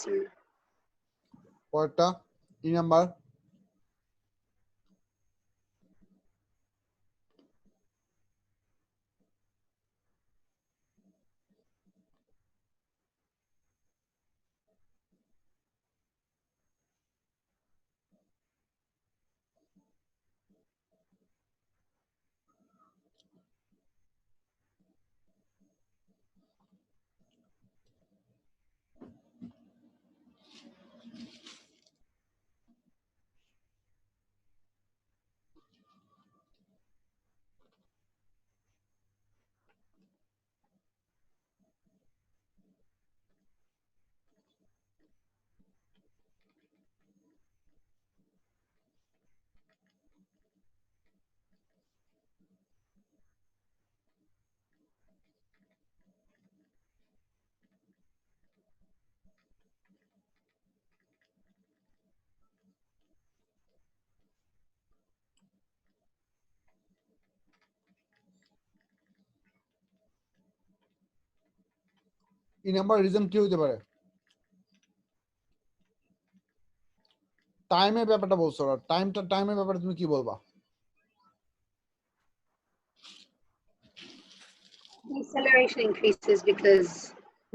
Sir. পরেরটা 3 নাম্বার, এই নাম্বার রিজন কি হতে পারে? টাইমের ব্যাপারটা বলছো, টাইমের ব্যাপারে তুমি কি বলবা? Deceleration increases because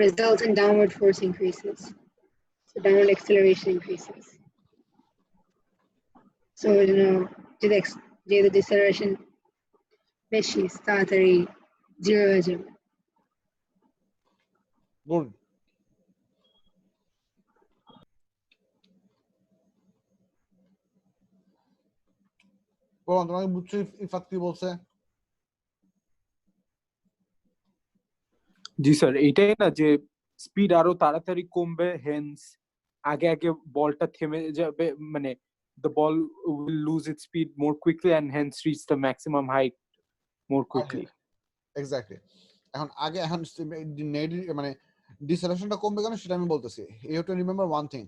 resultant downward force increases. So downward acceleration increases. So, the deceleration বেশি তাড়াতাড়ি জিরো হয়ে যাবে। গুড। বলো তোমাকে বুঝছো ইফাত কি বলছে? জি স্যার, এইটাই না যে স্পিড আরো তাড়াতাড়ি কমবে, হেন্স আগে আগে বলটা থেমে যাবে, মানে the ball will lose its speed more quickly and hence reach the maximum height more quickly. Exactly. এখন নেগেটিভ মানে ডিসেলেশনটা কমবে কেন সেটা আমি বলতেছি। You have to remember one thing,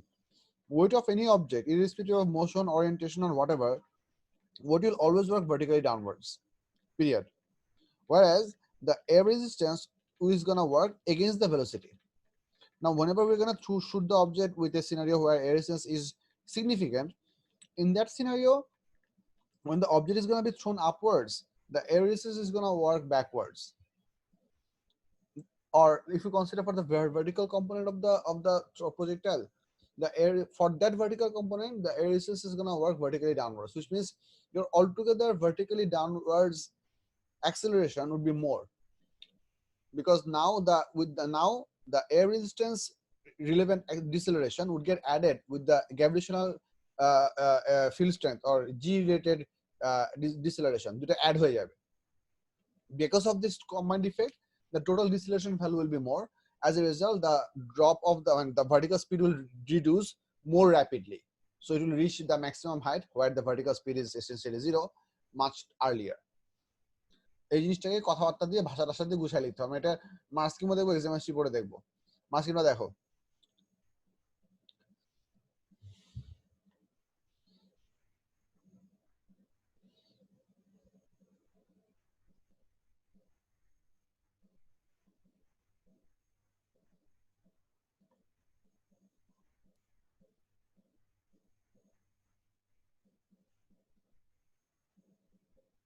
weight of any object irrespective of motion, orientation or whatever, weight will always work vertically downwards, period. Whereas the air resistance is going to work against the velocity. Now whenever we're going to shoot the object with a scenario where air resistance is significant, in that scenario, when the object is going to be thrown upwards, the air resistance is going to work backwards. Or if you consider for the vertical component of the projectile, the air for that vertical component, the air resistance is going to work vertically downwards, which means your altogether vertically downwards acceleration would be more, because now the air resistance relevant deceleration would get added with the gravitational field strength or g rated deceleration, যেটা add হয়ে যাবে. Because of this combined effect, the total deceleration value will be more. As a result, the drop of the vertical speed will reduce more rapidly. So it will reach the maximum height where the vertical speed is essentially 0 much earlier. এই জিনিসটাকে কথাবার্তা দিয়ে ভাষার সাথে গুছিয়ে লিখতে হবে। এটা মার্কসকিমও দেখবো, এক্সামিনেশন পড়ে দেখবো। মার্কসকিমটা দেখো,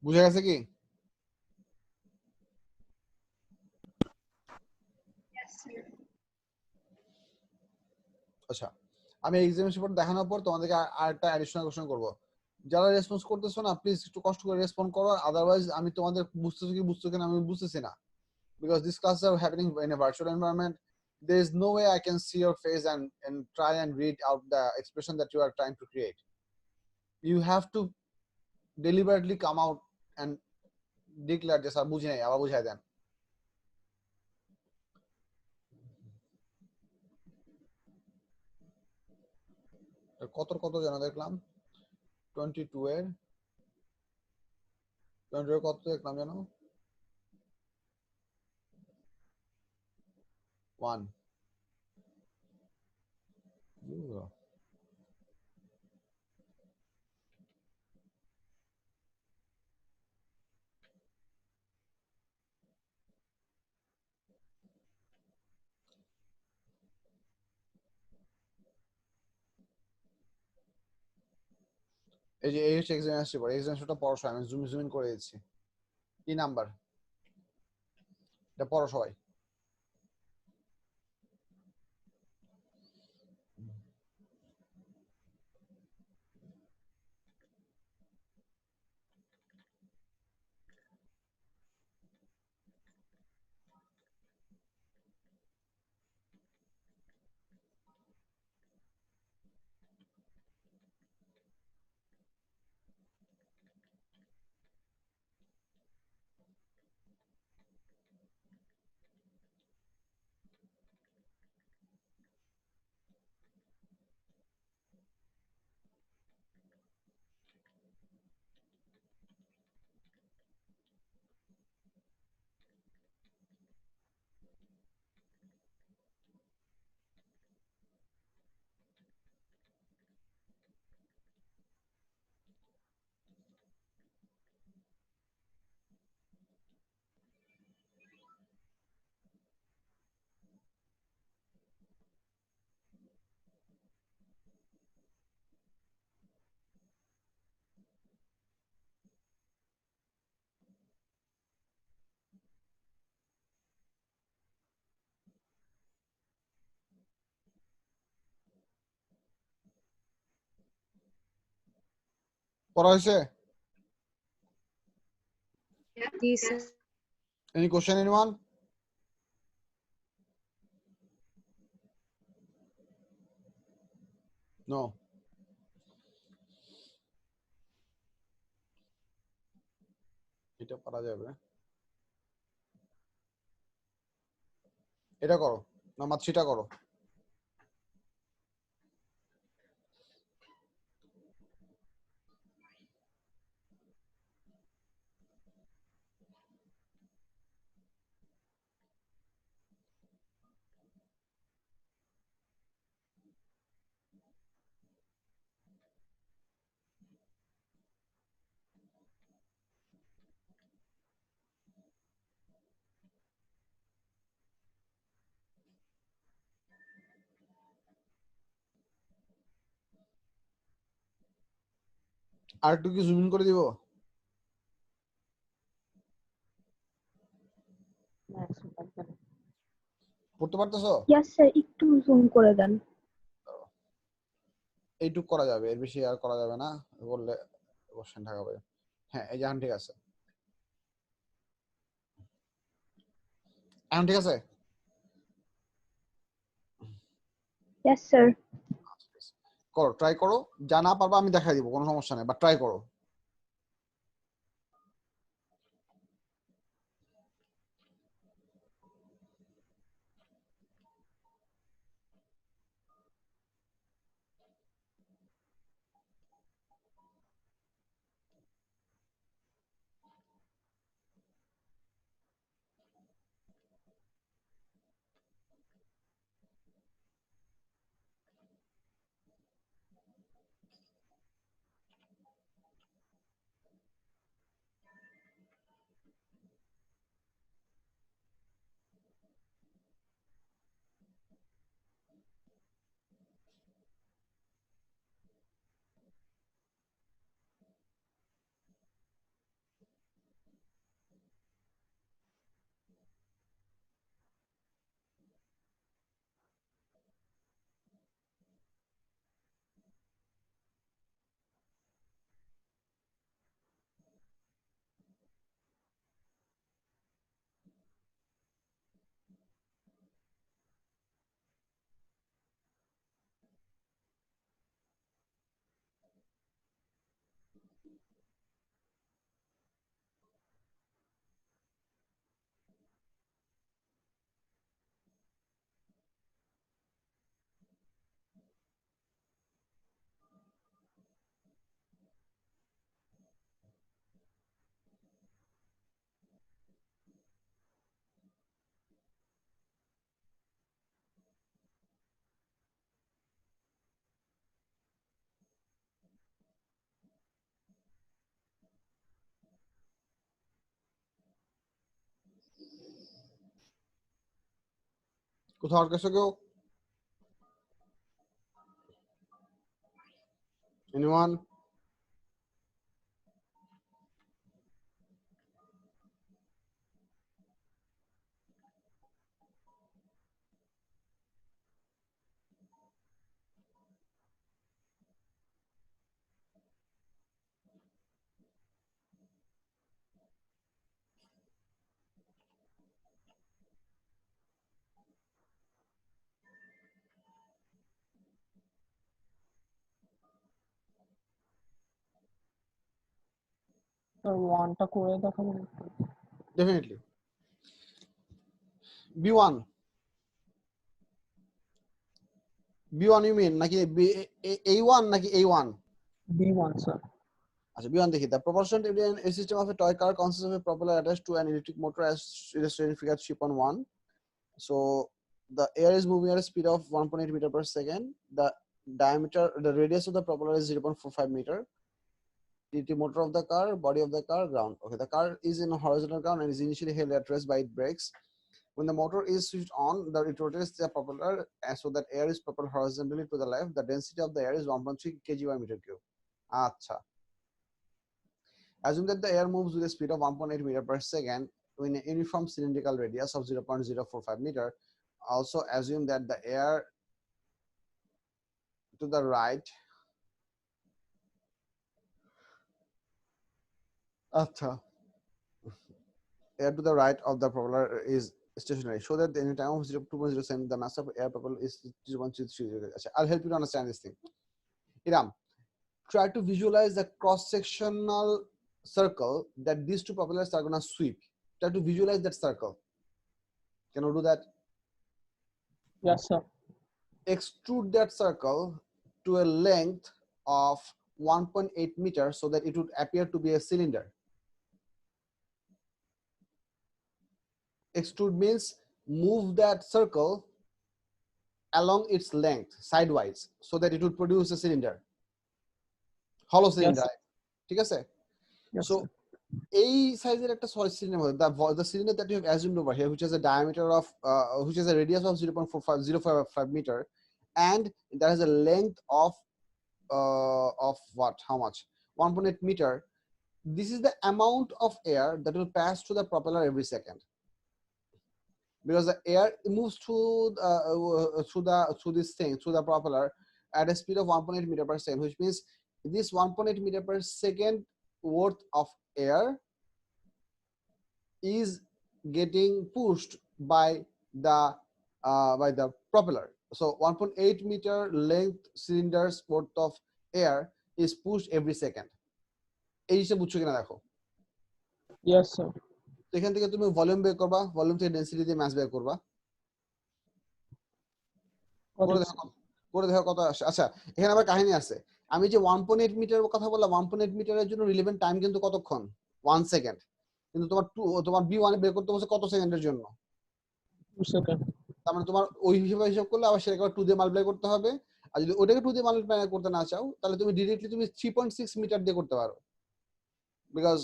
বুঝে গেছে কি? Yes, sir. আচ্ছা, আমি এক্সামিনেশন পড়ে দেখানোর পর তোমাদেরকে আরেকটা অ্যাডিশনাল কোশ্চেন করবো। যারা রেসপন্স করতেছো না, প্লিজ একটু কষ্ট করে রেসপন্ড করো, আদারওয়াইজ আমি তোমাদের বুঝতেছি কি বুঝতেছি না আমি বুঝতেছি না। Because these classes are happening in a virtual environment, there is no way I can see your face and try and read out the expression that you are trying to create. You have to deliberately come out and declare যে sir বুঝি নাই, আবার বুঝাই দেন। কত যেন দেখলাম 22 এর কত দেখলাম যেন 1 এই যে এই হচ্ছে এক্সামিনেশন পর এক্সামিনেশনটা পড়ো সবাই, আমি জুম ইন করে দিচ্ছি। কি নাম্বার এটা পড়ো সবাই। পড়া হয়েছে? Yeah. Yes, Yes. Any question, anyone? No. এটা পারা যাবে, এটা করো না মাতৃটা করো। আর একটু কি জুম ইন করে দিব? পড়তে পারতেছো? ইয়েস স্যার, একটু জুম করে দেন। এইটুক করা যাবে, এর বেশি আর করা যাবে না, বললে কোশ্চেন ঢাকাবে। হ্যাঁ, এই যে এখন ঠিক আছে, এখন ঠিক আছে। Yes sir. করো, ট্রাই করো, যা না পারবা আমি দেখাই দিব, কোনো সমস্যা নেই, বাট ট্রাই করো। কোথাও আটকেছো কেউ? এনিওয়ান? স্যার ওয়ানটা করে দেখাবেন? Definitely. B1, B1 you mean নাকি A1 নাকি A1? B1 sir. আচ্ছা, B1 দেখি। The propulsion in a system of a toy car consists of a propeller attached to an electric motor as illustrated in figure 3.1. So the air is moving at a speed of 1.8 meter per second. The radius of the propeller is 0.45 meter. The motor of the car, body of the car, ground. Okay, the car is in horizontal ground and is initially held at rest by its brakes. When the motor is switched on, it rotates the propeller so that air is propelled horizontally to the left. The density of the air is 1.3 kg by meter cube. Acha. Assume that the air moves with a speed of 1.8 meter per second in a uniform cylindrical radius of 0.045 meter. Also assume that the air to the right air to the right of the propeller is stationary. Show that in a time of 2.07 the mass of air propelled is 0.33. I'll help you to understand this thing. Iram, try to visualize the cross-sectional circle that these two propellers are going to sweep. Try to visualize that circle. Can you do that? Yes sir. Extrude that circle to a length of 1.8 meters so that it would appear to be a cylinder. Extrude means move that circle along its length sidewise so that it would produce a cylinder, hollow cylinder. ঠিক আছে? Yes So sir. এই সাইজের একটা solid cylinder মধ্যে the cylinder that you have assumed over here, which has a diameter of which has a radius of 0.4505 meter, and that has a length of what? How much? 1.8 meter, this is the amount of air that will pass through the propeller every second. Because the air moves through the propeller at a speed of 1.8 meter per second, which means this 1.8 meter per second worth of air is getting pushed by the propeller. So 1.8 meter length cylinders worth of air is pushed every second. এই জিনিসটা বুঝছো কিনা দেখো। Yes, sir. তো এখান থেকে তুমি volume বের করবা, ভলিউম থেকে ডেনসিটি দিয়ে মাস বের করবা, করে দেখো কত আসে। আচ্ছা, এখানে আবার কাহিনী আছে। আমি যে 1.8 মিটারের কথা বললাম, 1.8 মিটারের জন্য রিলেভেন্ট টাইম কিন্তু কতক্ষণ? 1 সেকেন্ড। কিন্তু তোমার B1 বের করতে বলছে কত সেকেন্ডের জন্য? 2 সেকেন্ড। তার মানে তোমার ওই হিসাব করলে আবার সেটাকে 2 দিয়ে মাল্টিপ্লাই করতে হবে। আর যদি ওটাকে 2 দিয়ে মাল্টিপ্লাই করতে না চাও, তাহলে তুমি ডিরেক্টলি তুমি 3.6 মিটার দিয়ে করতে পারো। বিকজ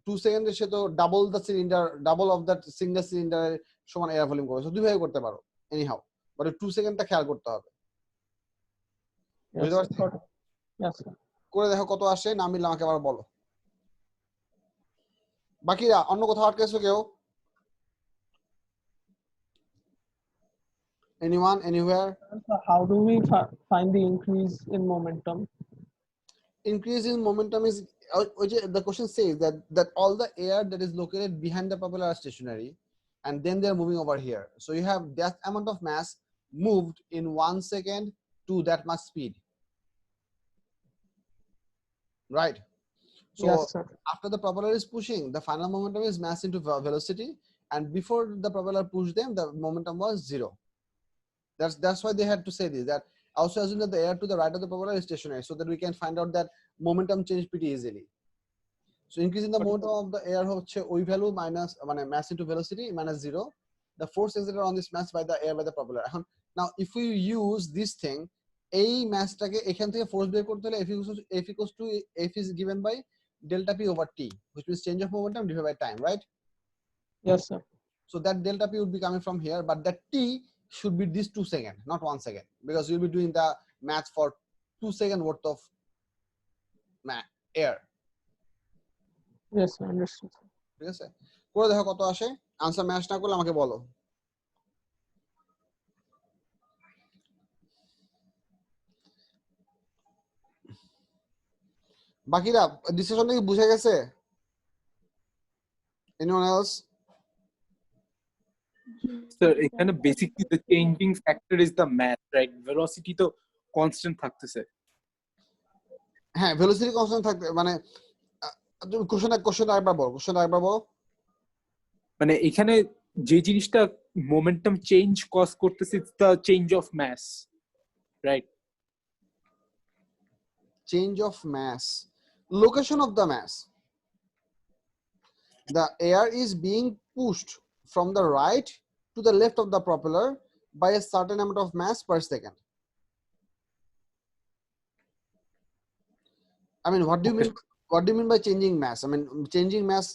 2 সেকেন্ডে সে তো double the cylinder, double of that single সিলিন্ডারের সমান এয়ার ভলিউম করবে। সো দুইভাবে করতে পারো এনি হাউ, বাট 2 সেকেন্ডটা খেয়াল করতে হবে। বুঝতে পারছি? করে দেখো কত আসে, না মিললে আমাকে আবার বলো। বাকিরা অন্য কোথাও আটকেছো কেউ? Anyone, anywhere? How do we find the increase in momentum? Increase in momentum is, the question says that all the air that is located behind the propeller are stationary, and then they are moving over here. So you have that amount of mass moved in 1 second to that much speed, right? So yes, sir. After the propeller is pushing, the final momentum is mass into velocity, and before the propeller pushed them, the momentum was 0. That's why they had to say this, that also assume that the air to the right of the propeller is stationary, so that we can find out that momentum change pretty easily. So increasing the momentum of the air হচ্ছে ওই value minus মানে mass into velocity minus 0, the force exerted on this mass by the air by the propeller. এখন now if we use this thing, এই massটাকে এখান থেকে force বের করতে হলে F is given by delta P over T, which means change of momentum divided by time, right? Yes, sir. So that delta P would be coming from here, but that T should be this 2 seconds, not 1 second, because you'll be doing the math for 2 seconds worth of air. Yes, sir, understood. ঠিক আছে, করে দেখো কত আসে। Answer match না করলে আমাকে বলো। বাকিরা ডিসিশন কি বুঝে গেছে? Anyone else? Sir, এখানে basically the changing factor is the mass, right? Velocity তো constant থাকতেছে। হ্যাঁ, ভেলোসিটি কনস্ট্যান্ট থাকতে মানে তুমি কোশ্চেন আরেকবার বলো। মানে এখানে যে জিনিসটা মোমেন্টাম চেঞ্জ কজ করতেছে, it's the change of mass, right? Change of mass, location of the mass. The air is being pushed from the right to the left of the propeller by a certain amount of mass per second. I mean, what do you mean by changing mass? I mean, changing mass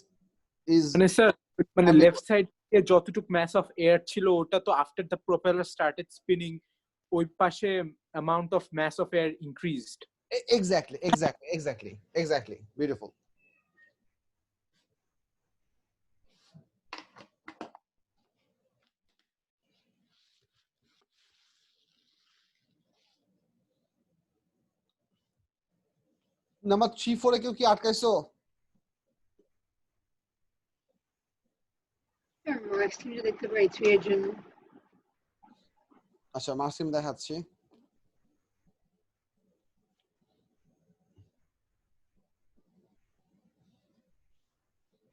is মানে sir মানে left side এ যতটুকু mass of air ছিল ওটা তো after the propeller started spinning ওই পাশে amount of mass of air increased. Exactly. Beautiful. Number 3-4 এ কেউ কি আটকাইছো? মার্কস দেখতে পাই 3 এর জন্য। আচ্ছা, মার্কস দেখাচ্ছি।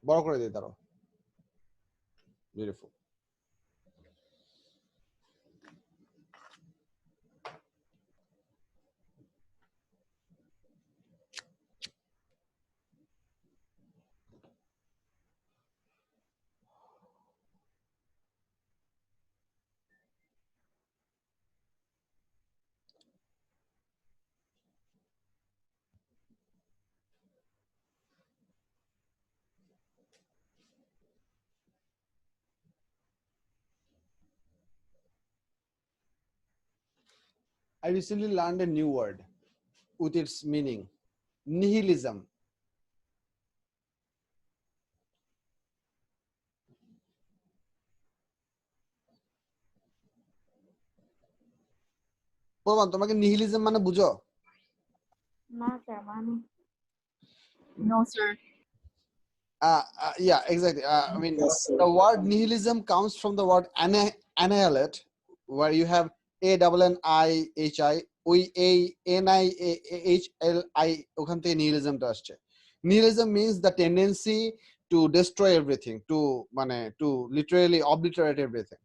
বড় করে দিই তারও। Beautiful. I recently learned a new word with its meaning, nihilism. প্রমাণ তোমাকে নিহিলিজম মানে বুঝো? না স্যার মানে No, sir. Yeah, exactly. I mean, Yes, sir. the word nihilism comes from the word annihilate, where you have ANNIHI, ওই NIHLI ওখান থেকে nihilism টা আসছে. Nihilism means the tendency to destroy everything, to literally obliterate everything.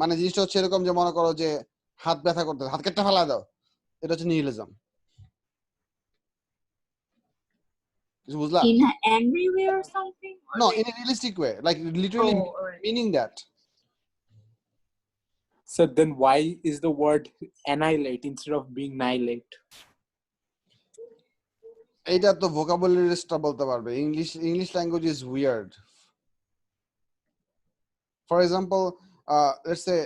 মানে জিনিসটা হচ্ছে এরকম যে মনে করো যে হাত ব্যথা করতে, হাত কেটে ফেলা দাও, এটা হচ্ছে nihilism. কিছু বুঝলা? In an angry way or something? Or No, like, in a realistic way, like literally oh, alright. meaning that. So then why is the word annihilate instead of being annihilate? এটা তো ভোকাবুলারিস্টরা বলতে পারবে. English language is weird. For example, let's say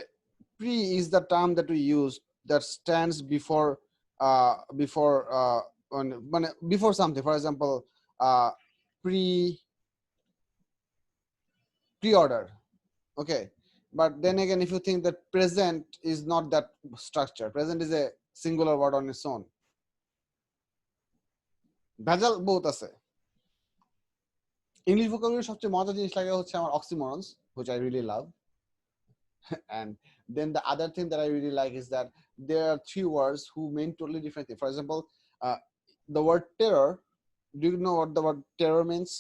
pre is the term that we use that stands before before something. For example, pre-order. Okay, but then again, if you think that present is not that structure, present is a singular word on its own. ভেজাল বহুত আছে. English vocabulary সবচেয়ে মজার জিনিস লাগে হচ্ছে আমার oxymorons, which I really love. And then the other thing that I really like is that there are three words who mean totally different things. For example, the word terror. Do you know what the word terror means?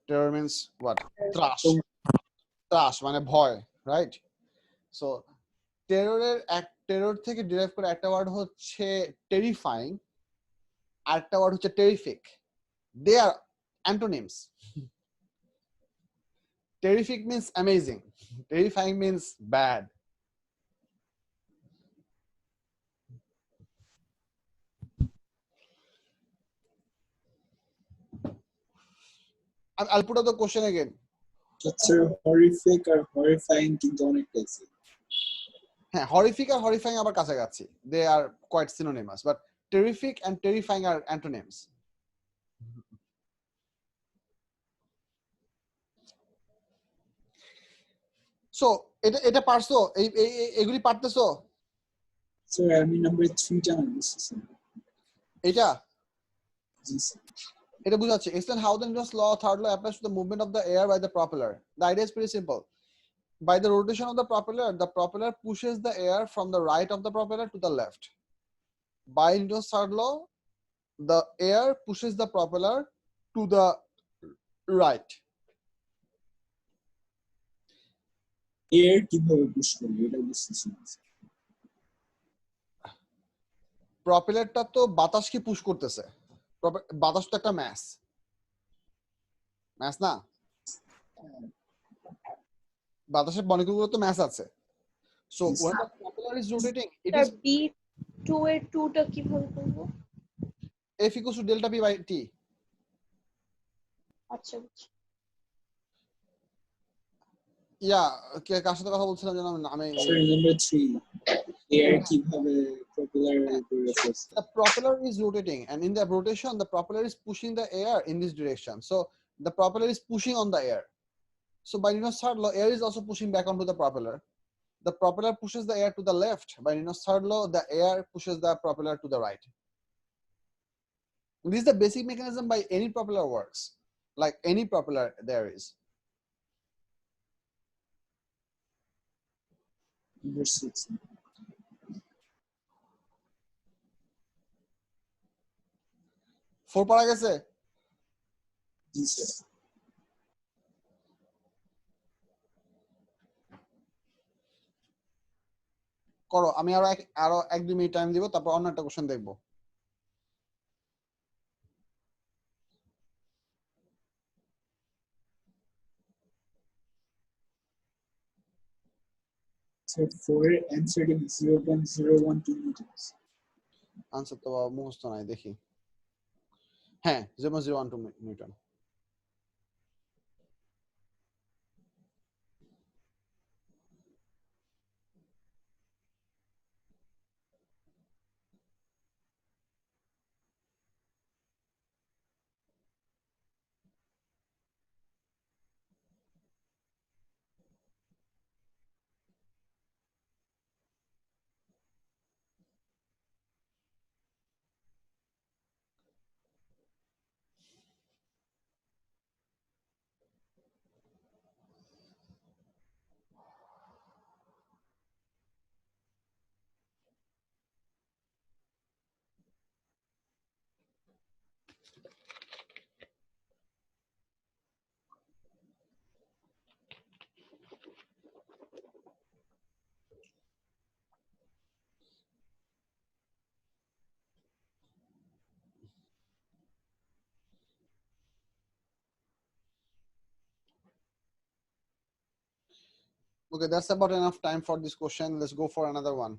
Terror means what? Trash মানে ভয়, right? So terror থেকে derive করে একটা word হচ্ছে terrifying, আরেকটা word হচ্ছে terrific. They are antonyms. Terrific means amazing. Terrifying means bad. I'll put up the question again. Sir, horrific or horrifying কিন্তু অনেকটাই same. হ্যাঁ, horrific আর horrifying আবার কাছাকাছি. They are quite synonymous, but terrific and terrifying are antonyms. So এটা পারছো? এগুলি পারতেছো? Sir, আমি number 3 জানা গেছি sir. এটা জি sir. এটা বুঝাচ্ছি. Explain how the Newton's law, third law, applies to the movement of the air by the propeller. The idea is pretty simple. By the rotation of the propeller pushes the air from the right of the propeller to the left. By Newton's third law, the air pushes the propeller to the right. Air কিভাবে push করবে এটা বুঝতেছি না sir. প্রপেলারটা তো বাতাসকে push করতেছে. বাতাস তো একটা ম্যাস না? বাতাসের মলিকিউলগুলো তো ম্যাস আছে. So when the propeller is rotating, it is B2 এর 2 টা কিভাবে করব? F equals to delta P by T. আচ্ছা বুঝছি। Yeah, কার সাথে কথা বলছিলাম যেন আমি Sir, number 3. Air কিভাবে propeller উপরে force the propeller is rotating, and in the rotation the propeller is pushing the air in this direction. So the propeller is pushing on the air. So by Newton's third law, air is also pushing back onto the propeller. The propeller pushes the air to the left. By Newton's third law, the air pushes the propeller to the right. This is the basic mechanism by any propeller works, like any propeller there is. number 6. Four পারা গেছে? জি sir. করো, আমি আরো 1-2 minute time দিব, তারপর অন্য একটা question দেখবো. Sir, 4 answered in 0.012 meters. Answer তো মুখস্থ নাই, দেখি. হ্যাঁ, 0.012 Newton. Okay, that's about enough time for this question. Let's go for another one.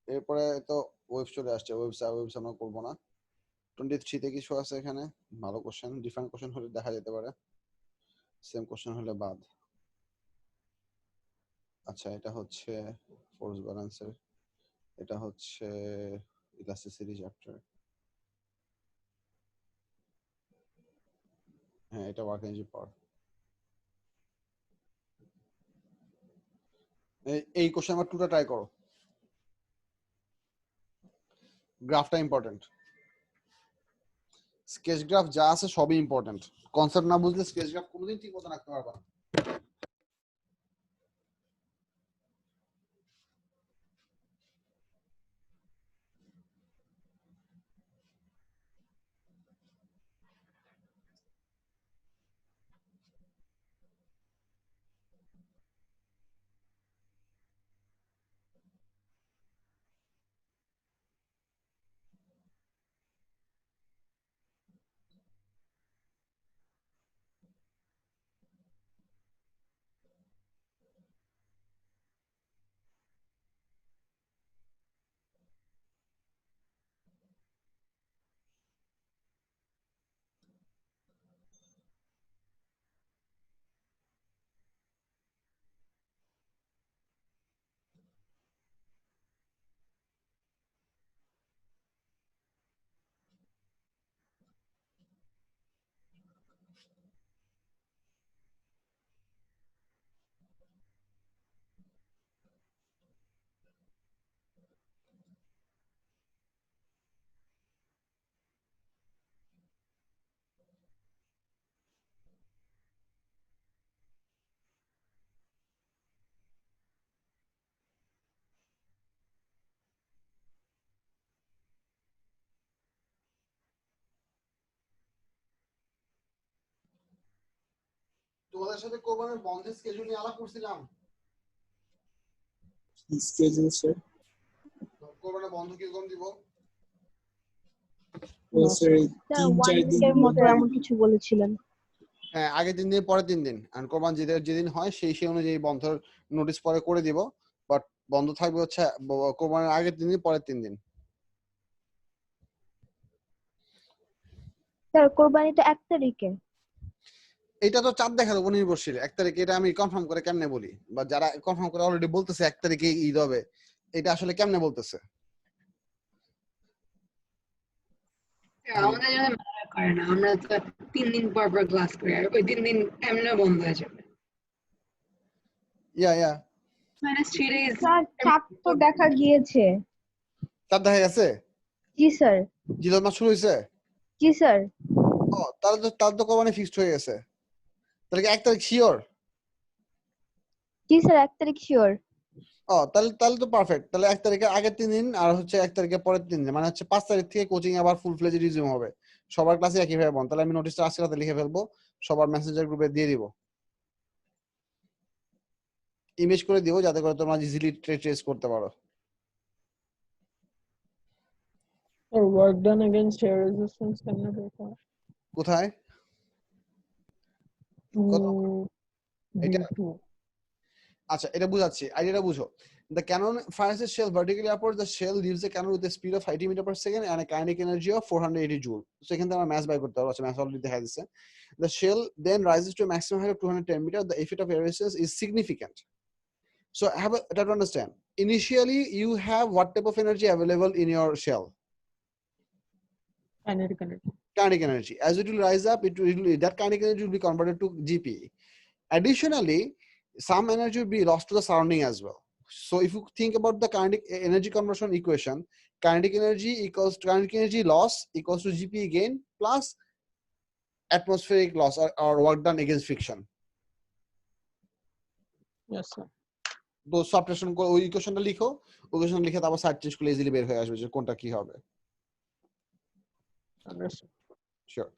এরপরে তো ওয়েব চলে আসছে, ওয়েবস আমরা করবো না। 23 তে কিছু আছে এখানে ভালো কোশ্চেন, ডিফারেন্ট কোশ্চেন হলে দেখা যেতে পারে, সেম কোশ্চেন হলে বাদ। আচ্ছা, এটা হচ্ছে ফোর্স ব্যালেন্সের, এটা হচ্ছে ইলাস্টিসিটি চ্যাপ্টার, হ্যাঁ এটা ওয়ার্ক এনার্জি পাওয়ার। এই কোশ্চেন নাম্বার 2টা ট্রাই করো। গ্রাফটা ইম্পর্টেন্ট, স্কেচ গ্রাফ যা আছে সবই ইম্পর্টেন্ট। কনসেপ্ট না বুঝলে স্কেচ গ্রাফ কোনোদিন ঠিক মতো রাখতে পারবা না। তোমাদের সাথে কোরবানের বন্ধের স্কেজুল নিয়ে আলাপ করছিলাম। স্কেজুল স্যার, কোরবানের বন্ধ কিরকম দিব? স্যার স্যার 3-4 1 দিন উইকের মতো এমন কিছু বলেছিলেন। হ্যাঁ, আগে 3 দিন পরে 3 দিন, আর কোরবান যেদিন হয় সেই অনুযায়ী বন্ধের নোটিশ পরে করে দিব। বাট বন্ধ থাকবে হচ্ছে কোরবানের আগে 3 দিন, পরে 3 দিন। স্যার কোরবানি তো 1 তারিখে। এটা তো চাঁদ দেখার উপর নির্ভরশীল। 1 তারিখে এটা আমি কনফার্ম করে কেমনে বলি, বা যারা কনফার্ম করে অলরেডি বলতেছে 1 তারিখে ঈদ হবে, এটা আসলে কেমনে বলতেছে? আমাদের জন্য ম্যাটার করে না, আমরা তো 3 দিন পর পর ক্লাস করি, আর ওই 3 দিন এমনি বন্ধ হয়ে যাবে। ইয়া -3 days। স্যার চাঁদ তো দেখা গিয়েছে। চাঁদ দেখা গেছে? জি স্যার। জিলহজ মাস শুরু হয়েছে? জি স্যার। ও, তাহলে তো কোরবানি ফিক্সড হয়ে গেছে। তাহলে কি 1 তারিখ শিওর? জি স্যার 1 তারিখ শিওর। ও, তাহলে তো পারফেক্ট। তাহলে 1 তারিখের আগের 3 দিন আর হচ্ছে 1 তারিখের পরের 3 দিন, মানে হচ্ছে 5 তারিখ থেকে কোচিং আবার ফুল ফ্লেজে রিজিউম হবে। সবার ক্লাসে একইভাবে বন্ধ। তাহলে আমি নোটিশটা আজকে রাতে লিখে ফেলবো, সবার মেসেঞ্জার গ্রুপে দিয়ে দিব, ইমেজ করে দিব, যাতে করে তোমরা ইজিলি ট্রেস করতে পারো। Or work done against air resistance কেমনে দেখা? কোথায়? এটা B2. আচ্ছা, এটা বুঝাচ্ছি, আইডিয়াটা বুঝো। The cannon fires a shell vertically upwards. The shell leaves the cannon with a speed of 80 meter per second and a kinetic energy of 480 joule. So এখান থেকে আমরা ম্যাথ বাই করতে পারবো। আচ্ছা, ম্যাথ অলরেডি দেখা দিচ্ছে। The shell then rises to a maximum height of 210 meter. The effect of air resistance is significant. So try to understand. Initially, you have what type of energy available in your shell? Kinetic energy. Kinetic energy. As it will rise up, that kinetic energy will be converted to GP. Additionally, some energy will be lost to the surrounding as well. So if you think about the kinetic energy conversion equation, kinetic energy loss equals to GP gain plus atmospheric loss or work done against friction. Yes sir. তো subtraction ওই ইকুয়েশনটা লিখো, equation লিখে তারপর side change করলে easily বের হয়ে আসবে যে কোনটা কি হবে। Understood. Sure.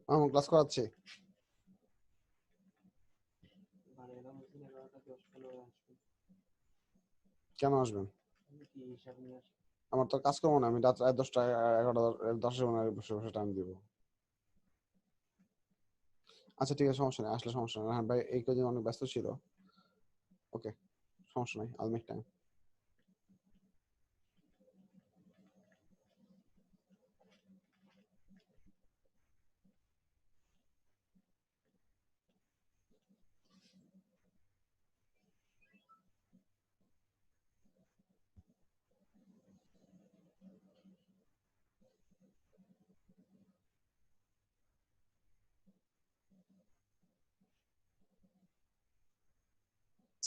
আমার ক্লাস করাচ্ছি। কেন আসবেন? আমার তো কাজ করবো না, আমি রাত 10টা 11টা 10টার সময় বসে বসে টাইম দিব। আচ্ছা ঠিক আছে, সমস্যা নেই, আসলে সমস্যা নেই। হ্যাঁ ভাই এই কদিন অনেক ব্যস্ত ছিল। ওকে, সমস্যা নাই, আল মেক টাইম।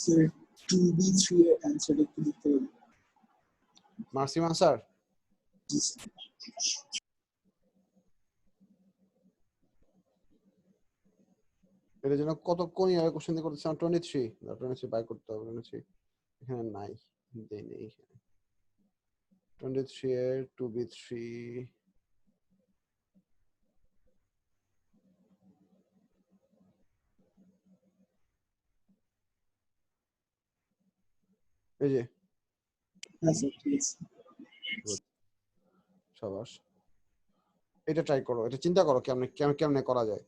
Sir, 2B3 এর অ্যান্সারটা একটু লিখতে হবে। মার্সিম আনসার এটার জন্য কতক্ষণ ইয়ার কোশ্চেন দিয়ে করতেছিলাম? 23 বাই করতে হবে। 23 এখানে নাই, দেই নেই এখানে। 23 এর 2B3 এই যে। হ্যাঁ স্যার, ঠিক আছে। সাবাস, এটা ট্রাই করো, এটা চিন্তা করো কেমনে কেমনে করা যায়।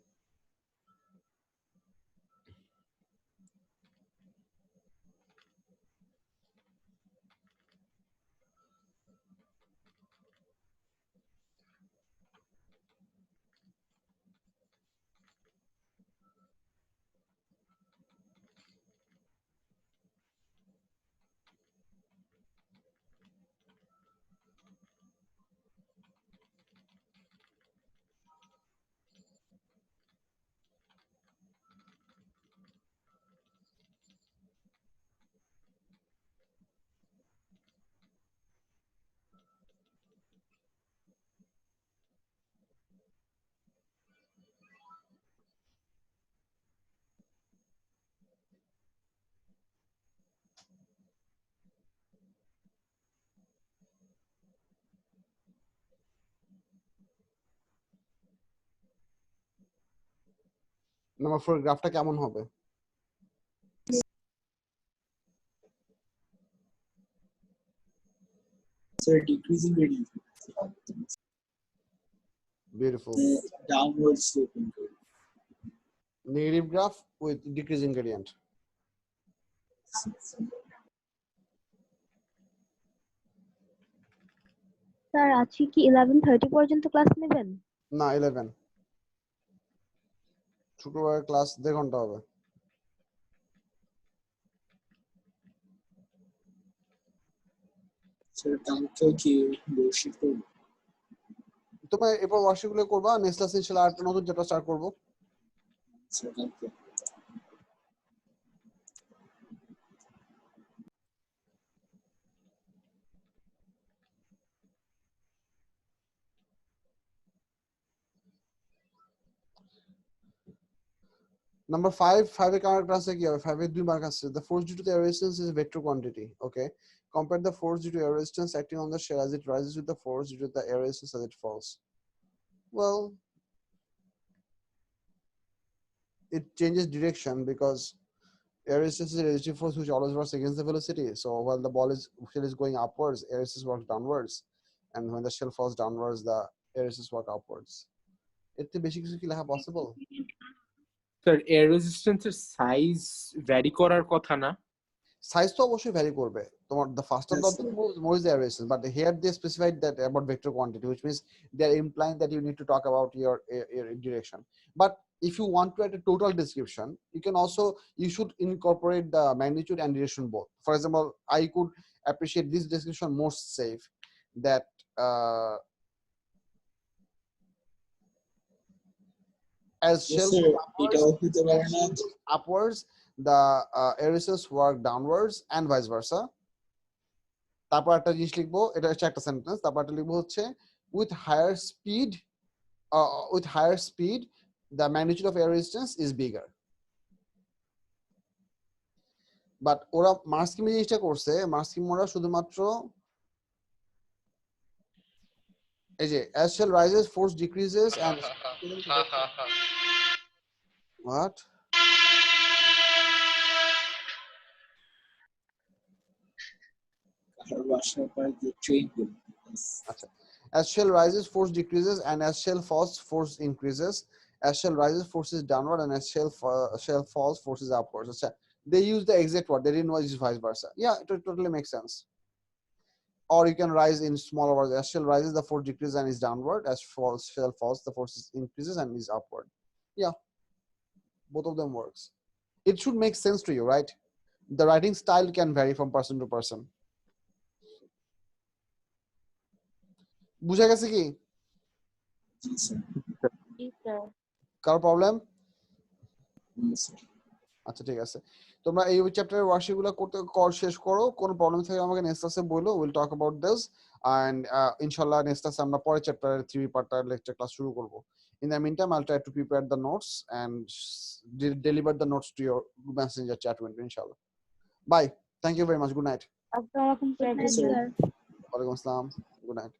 নাম্বার 4 গ্রাফটা কেমন হবে? Sir, decreasing gradient. Beautiful. Downward sloping curve. Negative graph with decreasing gradient. Sir আজকে কি 11:30 পর্যন্ত ক্লাস নেবেন? না 11, শুক্রবারের ক্লাস 1.5 ঘন্টা হবে। Sir, কালকে কি বর্ষিত করবো? তোমরা এরপর ওয়ার্কশপগুলো করবা, নেক্সট ক্লাসে ইনশাআল্লাহ আরেকটা নতুন চ্যাপ্টার স্টার্ট করব। Sir, কালকে। Number 5 এর কারেন্ট ক্লাসে কি হবে? 5 এর 2 মার্ক আছে। The force due to the air resistance is a vector quantity. Okay, compare the force due to air resistance acting on the shell as it rises with the force due to the air resistance as it falls. Well, it changes direction because air resistance is a resistive force which always works against the velocity. So while the shell is going upwards, air resistance works downwards, and when the shell falls downwards, the air resistance works upwards. এতে বেশি কিছু কি লেখা possible? Sir air রেজিস্ট্যান্সের size vary করার কথা না? Size তো অবশ্যই ভ্যারি করবে। তোমার the faster the object moves, more is the air resistance, but here they specified that about vector quantity, which means they are implying that you need to talk about your direction. But if you want to write a total description, you should incorporate the magnitude and direction both. For example, I could appreciate this description most safe, that as shell goes upwards, the air resistance work downwards and vice versa. তারপর একটা জিনিস লিখবো, এটা হচ্ছে একটা sentence. তারপর একটা লিখবো হচ্ছে with higher speed the magnitude of air resistance is bigger. But ওরা মার্কস্কিম জিনিসটা করছে, মার্কস্কিম ওরা শুধুমাত্র as shell rises, force decreases, and what? As shell rises, force decreases, and as shell falls, force increases. As shell rises, force is downward, and as shell falls, force is upwards. They use the exact word. They didn't know it's vice versa. Yeah, it totally makes sense. Or you can rise in smaller words. As shell rises, the force decreases and is downward. As shell falls, the force increases and is upward. Yeah, both of them works. It should make sense to you, right? The writing style can vary from person to person. বুঝা গেছে কি? Yes, sir. কারো problem? আচ্ছা ঠিক আছে, তোমরা এই চ্যাপ্টারের ওয়ার্কশিটগুলো শেষ করো। কোনো প্রবলেম থাকলে আমাকে নেক্সট ক্লাসে বলো, will talk about this. And ইনশাআল্লাহ নেক্সট ক্লাসে আমরা পরের চ্যাপ্টারের 3 পার্টার লেকচার ক্লাস শুরু করব। In the meantime, I'll try to prepare the notes and deliver the notes to your messenger chat window, inshallah. Bye. Thank you very much. Good night. Assalamualaikum, sir. Yes, sir. Walaikum assalam. Good night.